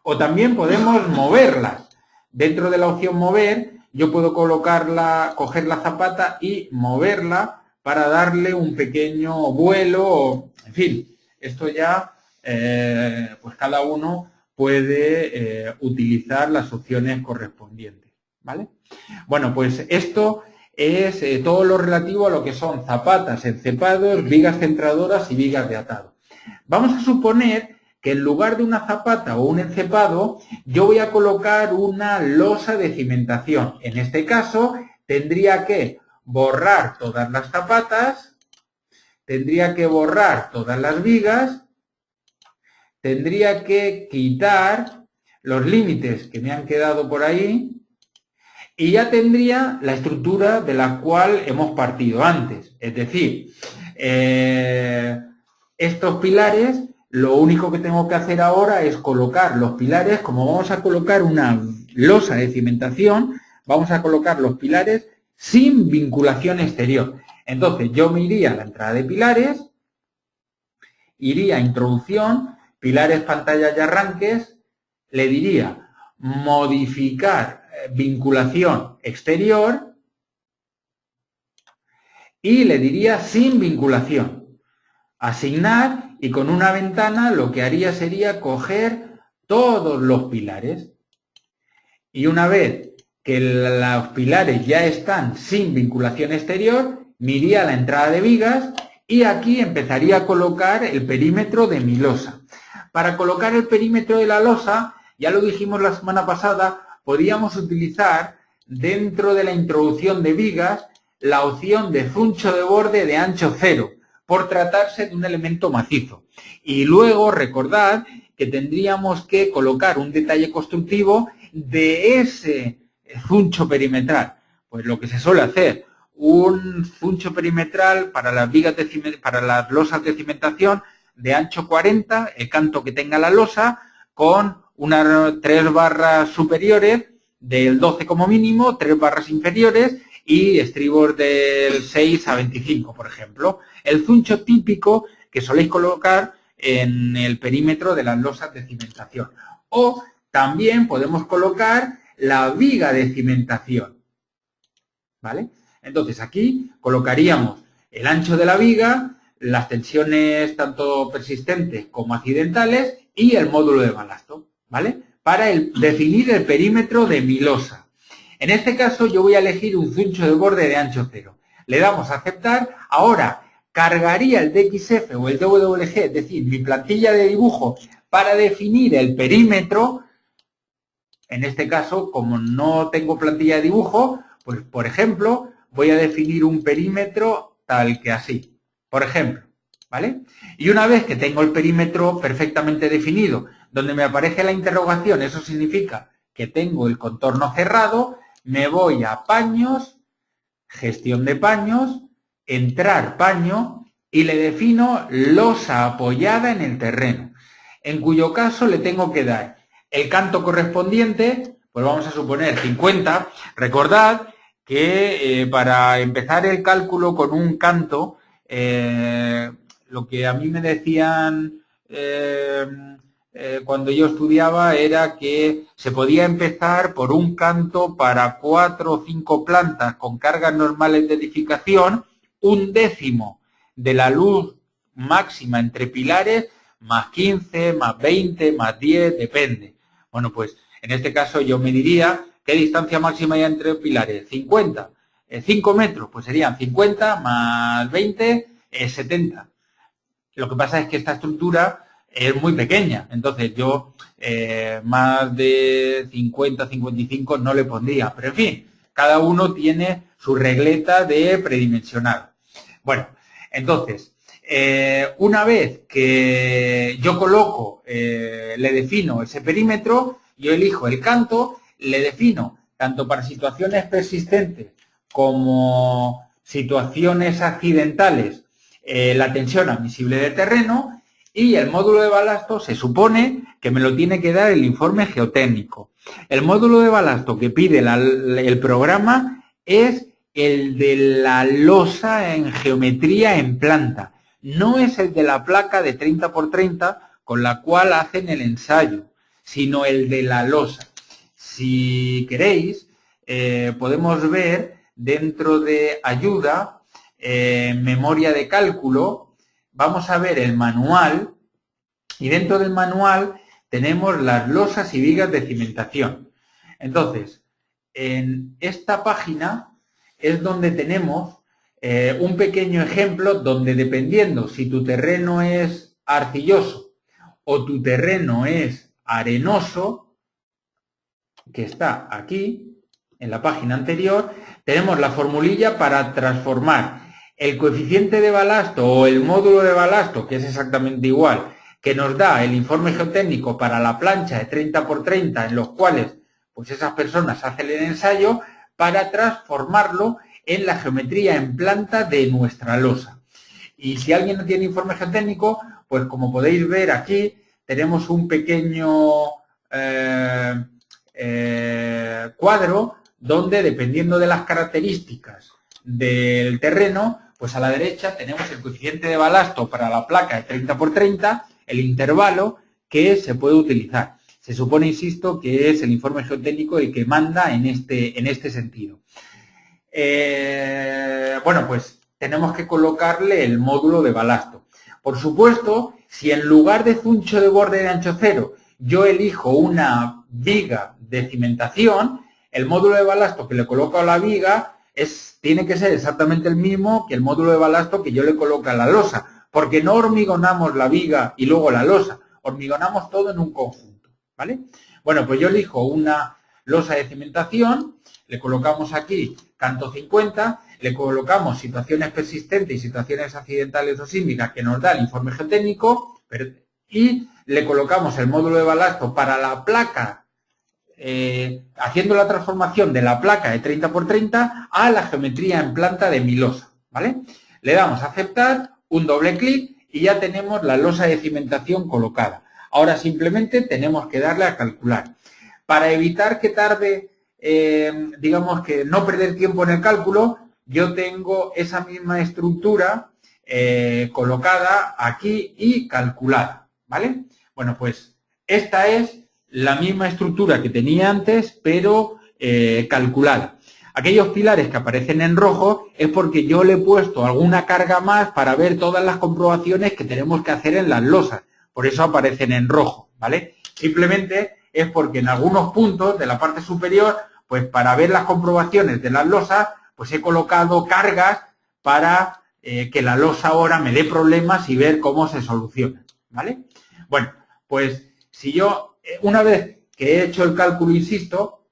O también podemos moverlas. Dentro de la opción mover, yo puedo colocarla, coger la zapata y moverla para darle un pequeño vuelo, en fin, esto ya, pues cada uno puede utilizar las opciones correspondientes, ¿vale? Bueno, pues esto es todo lo relativo a lo que son zapatas, encepados, vigas centradoras y vigas de atado. Vamos a suponer que en lugar de una zapata o un encepado, yo voy a colocar una losa de cimentación. En este caso, tendría que borrar todas las zapatas, tendría que borrar todas las vigas, tendría que quitar los límites que me han quedado por ahí y ya tendría la estructura de la cual hemos partido antes. Es decir, estos pilares, lo único que tengo que hacer ahora es colocar los pilares, como vamos a colocar una losa de cimentación, vamos a colocar los pilares sin vinculación exterior. Entonces yo me iría a la entrada de pilares, iría a introducción, pilares, pantallas y arranques, le diría modificar vinculación exterior y le diría sin vinculación. Asignar y con una ventana lo que haría sería coger todos los pilares y una vez que los pilares ya están sin vinculación exterior, me iría a la entrada de vigas y aquí empezaría a colocar el perímetro de mi losa. Para colocar el perímetro de la losa, ya lo dijimos la semana pasada, podíamos utilizar dentro de la introducción de vigas la opción de zuncho de borde de ancho 0, por tratarse de un elemento macizo. Y luego recordad que tendríamos que colocar un detalle constructivo de ese zuncho perimetral. Pues lo que se suele hacer, un zuncho perimetral para las vigas para las losas de cimentación de ancho 40, el canto que tenga la losa, con unas 3 barras superiores del 12 como mínimo, 3 barras inferiores y estribos del 6 a 25, por ejemplo. El zuncho típico que soléis colocar en el perímetro de las losas de cimentación. O también podemos colocar la viga de cimentación, ¿vale? Entonces aquí colocaríamos el ancho de la viga, las tensiones tanto persistentes como accidentales y el módulo de balasto, ¿vale? Para definir el perímetro de mi losa. En este caso yo voy a elegir un zuncho de borde de ancho 0. Le damos a aceptar. Ahora cargaría el DXF o el DWG, es decir, mi plantilla de dibujo para definir el perímetro. En este caso, como no tengo plantilla de dibujo, pues por ejemplo, voy a definir un perímetro tal que así. Por ejemplo, ¿vale? Y una vez que tengo el perímetro perfectamente definido, donde me aparece la interrogación, eso significa que tengo el contorno cerrado, me voy a paños, gestión de paños, entrar paño y le defino losa apoyada en el terreno, en cuyo caso le tengo que dar el canto correspondiente, pues vamos a suponer 50. Recordad que para empezar el cálculo con un canto, lo que a mí me decían cuando yo estudiaba era que se podía empezar por un canto para 4 o 5 plantas con cargas normales de edificación, 1/10 de la luz máxima entre pilares, más 15, más 20, más 10, depende. Bueno, pues en este caso yo me diría, ¿qué distancia máxima hay entre pilares? 50. 5 metros, pues serían 50 más 20, 70. Lo que pasa es que esta estructura es muy pequeña, entonces yo más de 50, 55 no le pondría, pero en fin, cada uno tiene su regleta de predimensionado. Bueno, entonces, una vez que yo coloco, le defino ese perímetro, yo elijo el canto, le defino tanto para situaciones persistentes como situaciones accidentales, la tensión admisible de terreno, y el módulo de balasto se supone que me lo tiene que dar el informe geotécnico. El módulo de balasto que pide el programa es el de la losa en geometría en planta. No es el de la placa de 30 por 30 con la cual hacen el ensayo, sino el de la losa. Si queréis, podemos ver dentro de ayuda, memoria de cálculo, vamos a ver el manual y dentro del manual tenemos las losas y vigas de cimentación. Entonces, en esta página es donde tenemos un pequeño ejemplo donde dependiendo si tu terreno es arcilloso o tu terreno es arenoso, que está aquí en la página anterior, tenemos la formulilla para transformar el coeficiente de balasto o el módulo de balasto, que es exactamente igual, que nos da el informe geotécnico para la plancha de 30 por 30, en los cuales pues esas personas hacen el ensayo, para transformarlo en la geometría en planta de nuestra losa. Y si alguien no tiene informe geotécnico, pues como podéis ver aquí, tenemos un pequeño cuadro donde, dependiendo de las características del terreno, pues a la derecha tenemos el coeficiente de balasto para la placa de 30 por 30, el intervalo que se puede utilizar. Se supone, insisto, que es el informe geotécnico el que manda en este sentido. Bueno, pues tenemos que colocarle el módulo de balasto. Por supuesto, si en lugar de zuncho de borde de ancho 0 yo elijo una viga de cimentación, el módulo de balasto que le coloco a la viga tiene que ser exactamente el mismo que el módulo de balasto que yo le coloco a la losa, porque no hormigonamos la viga y luego la losa, hormigonamos todo en un conjunto, ¿vale? Bueno, pues yo elijo una losa de cimentación, le colocamos aquí canto 50, le colocamos situaciones persistentes y situaciones accidentales o sísmicas que nos da el informe geotécnico y le colocamos el módulo de balasto para la placa, haciendo la transformación de la placa de 30 por 30 a la geometría en planta de mi losa, ¿vale? Le damos a aceptar, un doble clic y ya tenemos la losa de cimentación colocada. Ahora simplemente tenemos que darle a calcular. Para evitar que tarde, digamos que no perder tiempo en el cálculo, yo tengo esa misma estructura colocada aquí y calculada, ¿vale? Bueno, pues esta es la misma estructura que tenía antes, pero calculada. Aquellos pilares que aparecen en rojo es porque yo le he puesto alguna carga más para ver todas las comprobaciones que tenemos que hacer en las losas. Por eso aparecen en rojo, ¿vale? Simplemente es porque en algunos puntos de la parte superior, pues para ver las comprobaciones de las losas, pues he colocado cargas para que la losa ahora me dé problemas y ver cómo se soluciona, ¿vale? Bueno, pues si yo, una vez que he hecho el cálculo, insisto,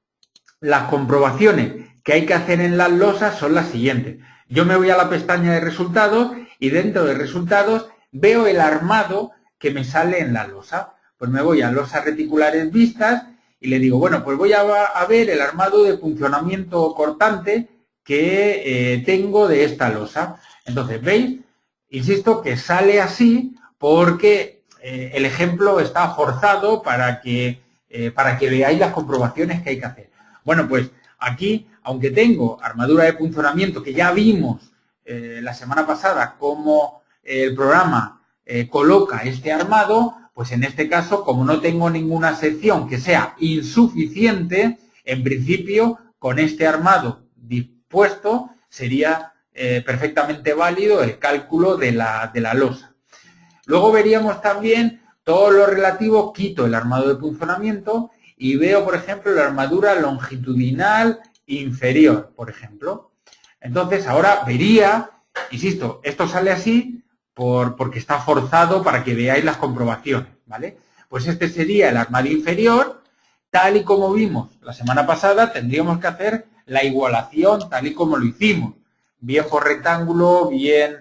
las comprobaciones que hay que hacer en las losas son las siguientes. Yo me voy a la pestaña de resultados y dentro de resultados veo el armado que me sale en la losa. Pues me voy a losas reticulares vistas y le digo, bueno, pues voy a ver el armado de funcionamiento cortante que tengo de esta losa. Entonces, ¿veis? Insisto que sale así porque el ejemplo está forzado para que veáis las comprobaciones que hay que hacer. Bueno, pues aquí, aunque tengo armadura de funcionamiento, que ya vimos la semana pasada cómo el programa coloca este armado, pues en este caso, como no tengo ninguna sección que sea insuficiente, en principio, con este armado dispuesto, sería perfectamente válido el cálculo de la losa. Luego veríamos también todo lo relativo, quito el armado de funcionamiento y veo, por ejemplo, la armadura longitudinal inferior, por ejemplo. Entonces, ahora vería, insisto, esto sale así porque está forzado para que veáis las comprobaciones, ¿vale? Pues este sería el armario inferior. Tal y como vimos la semana pasada, tendríamos que hacer la igualación tal y como lo hicimos. Bien por rectángulo, bien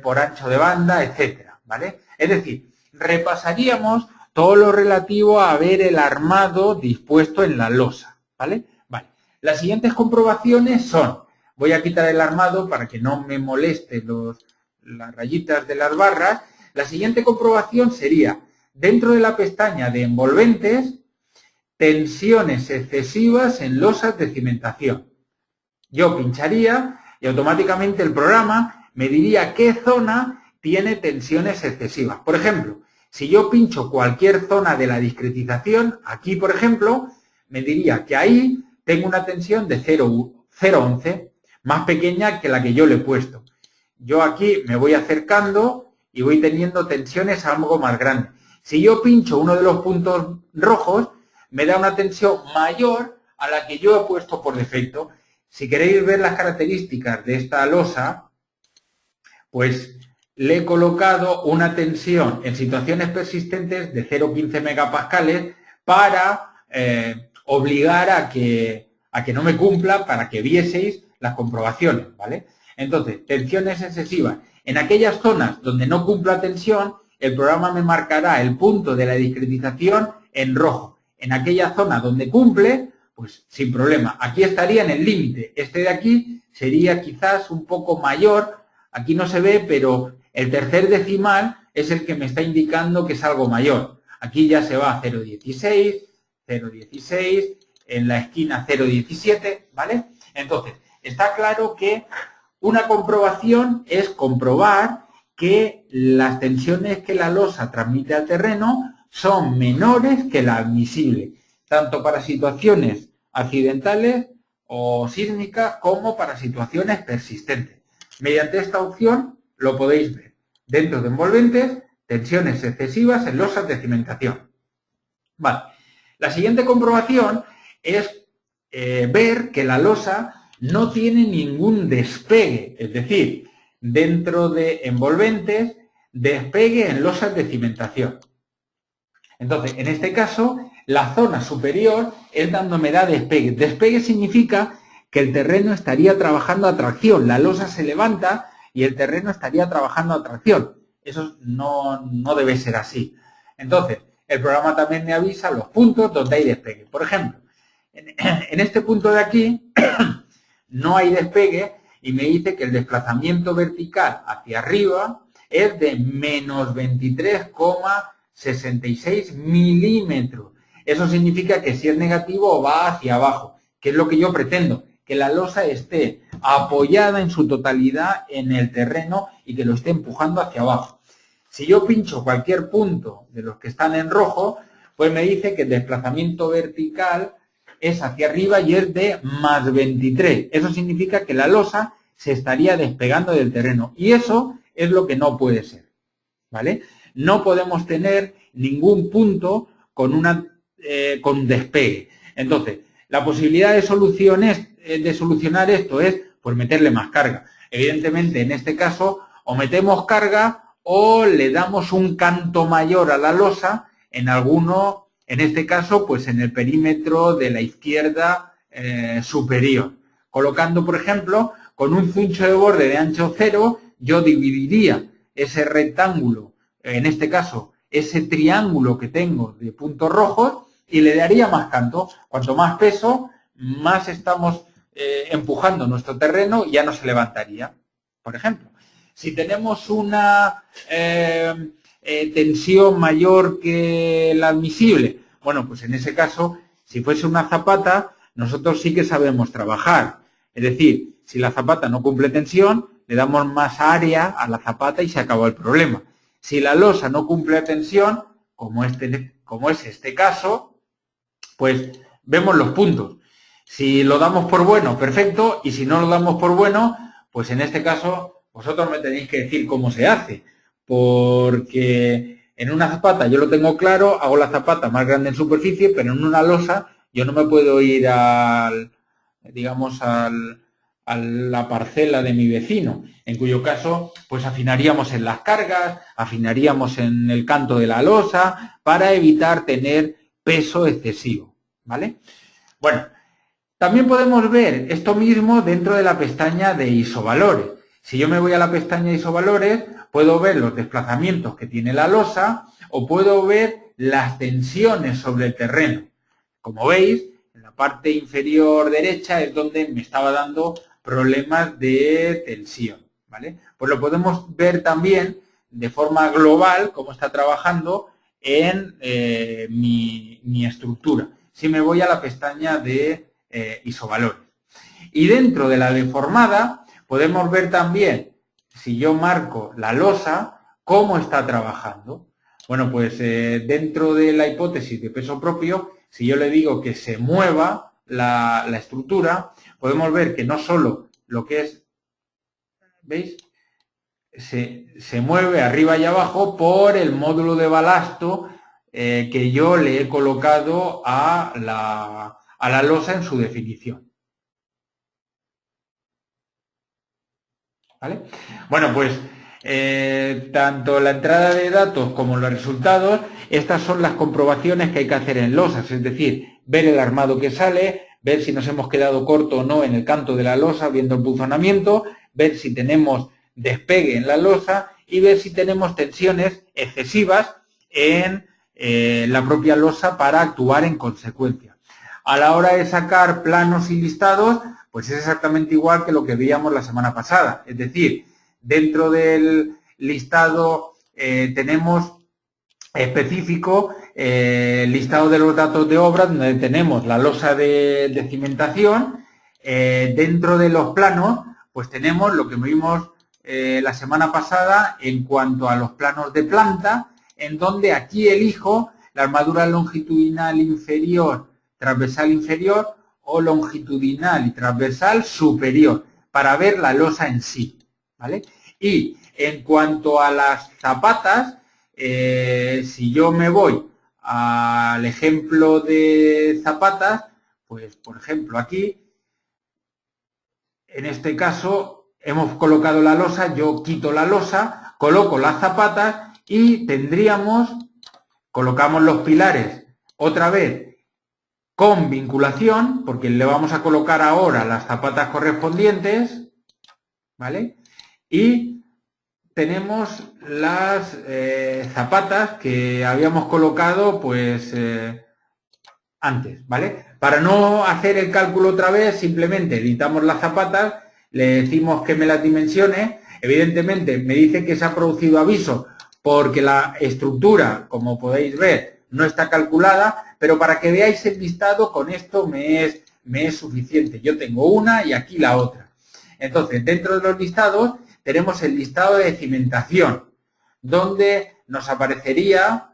por ancho de banda, etcétera, ¿vale? Es decir, repasaríamos todo lo relativo a ver el armado dispuesto en la losa, ¿vale? Vale. Las siguientes comprobaciones son, voy a quitar el armado para que no me moleste las rayitas de las barras. La siguiente comprobación sería, dentro de la pestaña de envolventes, tensiones excesivas en losas de cimentación. Yo pincharía y automáticamente el programa me diría qué zona tiene tensiones excesivas. Por ejemplo, si yo pincho cualquier zona de la discretización, aquí por ejemplo, me diría que ahí tengo una tensión de 0,11, más pequeña que la que yo le he puesto. Yo aquí me voy acercando y voy teniendo tensiones algo más grandes. Si yo pincho uno de los puntos rojos, me da una tensión mayor a la que yo he puesto por defecto. Si queréis ver las características de esta losa, pues le he colocado una tensión en situaciones persistentes de 0,15 megapascales para obligar a que no me cumpla, para que vieseis las comprobaciones, ¿vale? Entonces, tensiones excesivas. En aquellas zonas donde no cumpla tensión, el programa me marcará el punto de la discretización en rojo. En aquella zona donde cumple, pues sin problema. Aquí estaría en el límite. Este de aquí sería quizás un poco mayor. Aquí no se ve, pero el tercer decimal es el que me está indicando que es algo mayor. Aquí ya se va a 0,16, 0,16, en la esquina 0,17, ¿vale? Entonces, está claro que una comprobación es comprobar que las tensiones que la losa transmite al terreno son menores que la admisible, tanto para situaciones accidentales o sísmicas como para situaciones persistentes. Mediante esta opción lo podéis ver. Dentro de envolventes, tensiones excesivas en losas de cimentación. Vale. La siguiente comprobación es ver que la losa no tiene ningún despegue, es decir, dentro de envolventes, despegue en losas de cimentación. Entonces, en este caso, la zona superior es donde me da despegue. Despegue significa que el terreno estaría trabajando a tracción. La losa se levanta y el terreno estaría trabajando a tracción. Eso no debe ser así. Entonces, el programa también me avisa los puntos donde hay despegue. Por ejemplo, en este punto de aquí no hay despegue y me dice que el desplazamiento vertical hacia arriba es de menos 23,66 milímetros. Eso significa que si es negativo va hacia abajo, que es lo que yo pretendo, que la losa esté apoyada en su totalidad en el terreno y que lo esté empujando hacia abajo. Si yo pincho cualquier punto de los que están en rojo, pues me dice que el desplazamiento vertical es hacia arriba y es de más 23. Eso significa que la losa se estaría despegando del terreno. Y eso es lo que no puede ser, ¿vale? No podemos tener ningún punto con despegue. Entonces, la posibilidad de solucionar esto es pues meterle más carga. Evidentemente, en este caso, o metemos carga o le damos un canto mayor a la losa en este caso, pues en el perímetro de la izquierda superior. Colocando, por ejemplo, con un zuncho de borde de ancho 0, yo dividiría ese rectángulo, en este caso, ese triángulo que tengo de puntos rojos, y le daría más canto. Cuanto más peso, más estamos empujando nuestro terreno y ya no se levantaría. Por ejemplo, si tenemos una tensión mayor que la admisible, bueno, pues en ese caso, si fuese una zapata, nosotros sí que sabemos trabajar. Es decir, si la zapata no cumple tensión, le damos más área a la zapata y se acabó el problema. Si la losa no cumple tensión, como es este caso, pues vemos los puntos. Si lo damos por bueno, perfecto, y si no lo damos por bueno, pues en este caso vosotros me tenéis que decir cómo se hace, porque en una zapata yo lo tengo claro, hago la zapata más grande en superficie, pero en una losa yo no me puedo ir a la parcela de mi vecino, en cuyo caso pues afinaríamos en las cargas, afinaríamos en el canto de la losa para evitar tener peso excesivo, ¿vale? Bueno, también podemos ver esto mismo dentro de la pestaña de isovalores. Si yo me voy a la pestaña de isovalores, puedo ver los desplazamientos que tiene la losa o puedo ver las tensiones sobre el terreno. Como veis, en la parte inferior derecha es donde me estaba dando problemas de tensión, ¿vale? Pues lo podemos ver también de forma global cómo está trabajando en mi estructura. Si me voy a la pestaña de isovalores. Y dentro de la deformada podemos ver también, si yo marco la losa, cómo está trabajando. Bueno, pues dentro de la hipótesis de peso propio, si yo le digo que se mueva la estructura, podemos ver que no solo lo que es, ¿veis? Se mueve arriba y abajo por el módulo de balasto que yo le he colocado a la losa en su definición. ¿Vale? Bueno, pues tanto la entrada de datos como los resultados, estas son las comprobaciones que hay que hacer en losas, es decir, ver el armado que sale, ver si nos hemos quedado corto o no en el canto de la losa viendo el punzonamiento, ver si tenemos despegue en la losa y ver si tenemos tensiones excesivas en la propia losa para actuar en consecuencia. A la hora de sacar planos y listados, pues es exactamente igual que lo que veíamos la semana pasada. Es decir, dentro del listado tenemos específico listado de los datos de obra, donde tenemos la losa de cimentación. Dentro de los planos, pues tenemos lo que vimos la semana pasada en cuanto a los planos de planta, en donde aquí elijo la armadura longitudinal inferior, transversal inferior o longitudinal y transversal superior para ver la losa en sí, ¿vale? Y en cuanto a las zapatas, si yo me voy al ejemplo de zapatas, pues por ejemplo aquí, en este caso hemos colocado la losa, yo quito la losa, coloco las zapatas y tendríamos colocamos los pilares otra vez con vinculación, porque le vamos a colocar ahora las zapatas correspondientes, ¿vale? Y tenemos las zapatas que habíamos colocado, pues, antes, ¿vale? Para no hacer el cálculo otra vez, simplemente editamos las zapatas, le decimos que me las dimensione, evidentemente me dice que se ha producido aviso porque la estructura, como podéis ver, no está calculada, pero para que veáis el listado, con esto me es suficiente. Yo tengo una y aquí la otra. Entonces, dentro de los listados tenemos el listado de cimentación, donde nos aparecería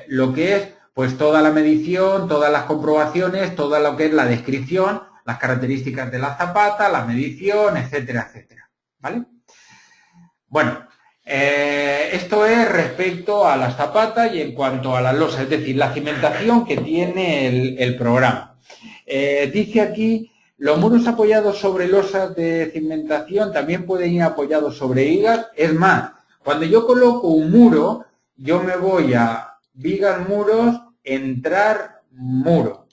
lo que es pues toda la medición, todas las comprobaciones, todo lo que es la descripción, las características de la zapata, la medición, etcétera, etcétera. ¿Vale? Bueno, esto es respecto a las zapatas y en cuanto a las losas, es decir, la cimentación que tiene el programa. Dice aquí, los muros apoyados sobre losas de cimentación también pueden ir apoyados sobre vigas. Es más, cuando yo coloco un muro, yo me voy a vigas, muros, entrar, muro.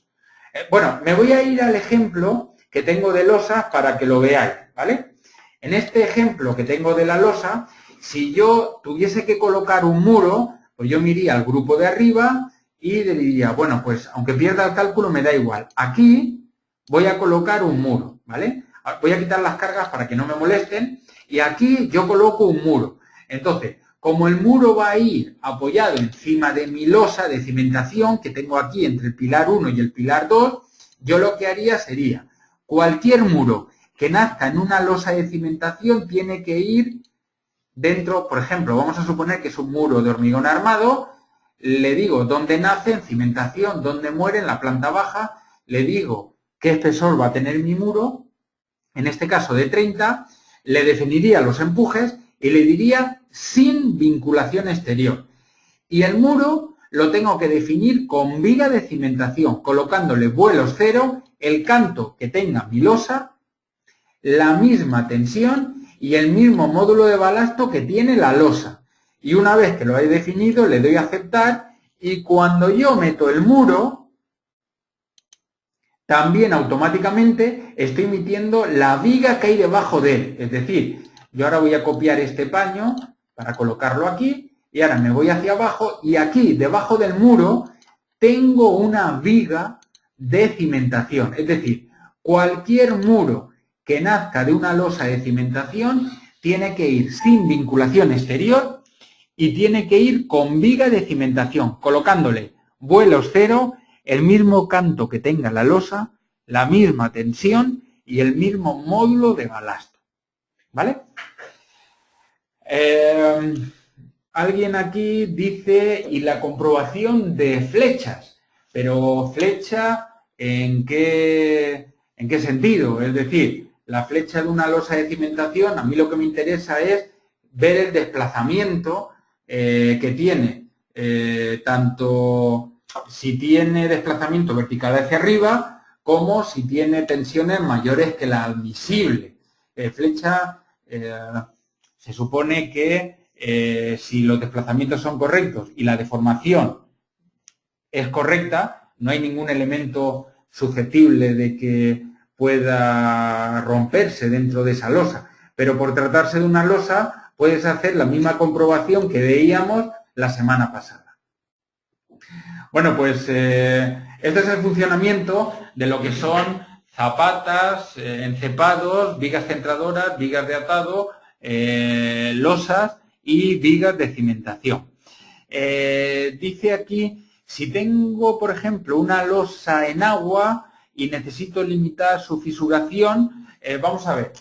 Bueno, me voy a ir al ejemplo que tengo de losas para que lo veáis, ¿vale? En este ejemplo que tengo de la losa, si yo tuviese que colocar un muro, pues yo me iría al grupo de arriba y le diría, bueno, pues aunque pierda el cálculo me da igual. Aquí voy a colocar un muro, ¿vale? Voy a quitar las cargas para que no me molesten y aquí yo coloco un muro. Entonces, como el muro va a ir apoyado encima de mi losa de cimentación que tengo aquí entre el pilar 1 y el pilar 2, yo lo que haría sería, cualquier muro que nazca en una losa de cimentación tiene que ir dentro, por ejemplo, vamos a suponer que es un muro de hormigón armado, le digo dónde nace en cimentación, dónde muere en la planta baja, le digo qué espesor va a tener mi muro, en este caso de 30, le definiría los empujes y le diría sin vinculación exterior. Y el muro lo tengo que definir con viga de cimentación, colocándole vuelos 0, el canto que tenga mi losa, la misma tensión y el mismo módulo de balasto que tiene la losa. Y una vez que lo he definido, le doy a aceptar y cuando yo meto el muro, también automáticamente estoy metiendo la viga que hay debajo de él. Es decir, yo ahora voy a copiar este paño para colocarlo aquí y ahora me voy hacia abajo y aquí, debajo del muro, tengo una viga de cimentación. Es decir, cualquier muro que nazca de una losa de cimentación tiene que ir sin vinculación exterior y tiene que ir con viga de cimentación, colocándole vuelos 0, el mismo canto que tenga la losa, la misma tensión y el mismo módulo de balasto. ¿Vale? Alguien aquí dice, y la comprobación de flechas, pero flecha ¿en qué sentido? Es decir, la flecha de una losa de cimentación, a mí lo que me interesa es ver el desplazamiento que tiene, tanto si tiene desplazamiento vertical hacia arriba, como si tiene tensiones mayores que la admisible. Flecha, se supone que si los desplazamientos son correctos y la deformación es correcta, no hay ningún elemento susceptible de que pueda romperse dentro de esa losa. Pero por tratarse de una losa, puedes hacer la misma comprobación que veíamos la semana pasada. Bueno, pues este es el funcionamiento de lo que son zapatas, encepados, vigas centradoras, vigas de atado, losas y vigas de cimentación. Dice aquí, si tengo, por ejemplo, una losa en agua y necesito limitar su fisuración, vamos a ver,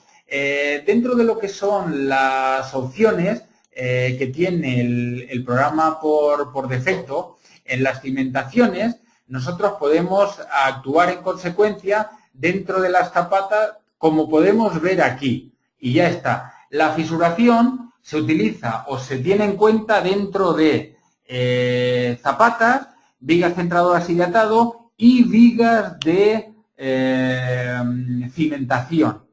dentro de lo que son las opciones que tiene el programa por defecto, en las cimentaciones, nosotros podemos actuar en consecuencia dentro de las zapatas, como podemos ver aquí. Y ya está. La fisuración se utiliza o se tiene en cuenta dentro de zapatas, vigas centradoras y de atado y vigas de cimentación.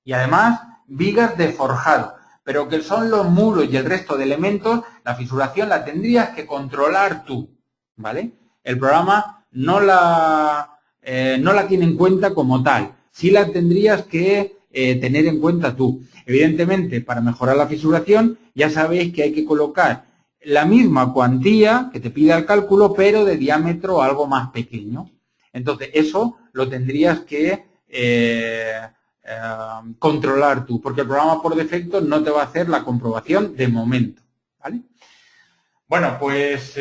Y además, vigas de forjado. pero que son los muros y el resto de elementos, la fisuración la tendrías que controlar tú, ¿vale? El programa no la tiene en cuenta como tal, sí la tendrías que tener en cuenta tú. Evidentemente, para mejorar la fisuración, ya sabéis que hay que colocar la misma cuantía que te pide el cálculo, pero de diámetro algo más pequeño. Entonces, eso lo tendrías que controlar tú, porque el programa por defecto no te va a hacer la comprobación de momento, ¿vale? Bueno, pues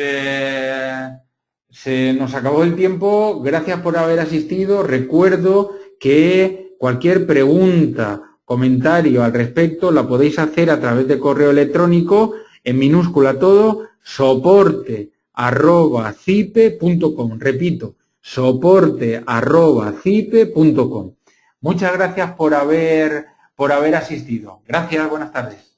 se nos acabó el tiempo. Gracias por haber asistido. Recuerdo que cualquier pregunta, comentario al respecto la podéis hacer a través de correo electrónico en minúscula todo, soporte@cipe.com. Repito, soporte@cipe.com. Muchas gracias por haber asistido. Gracias, buenas tardes.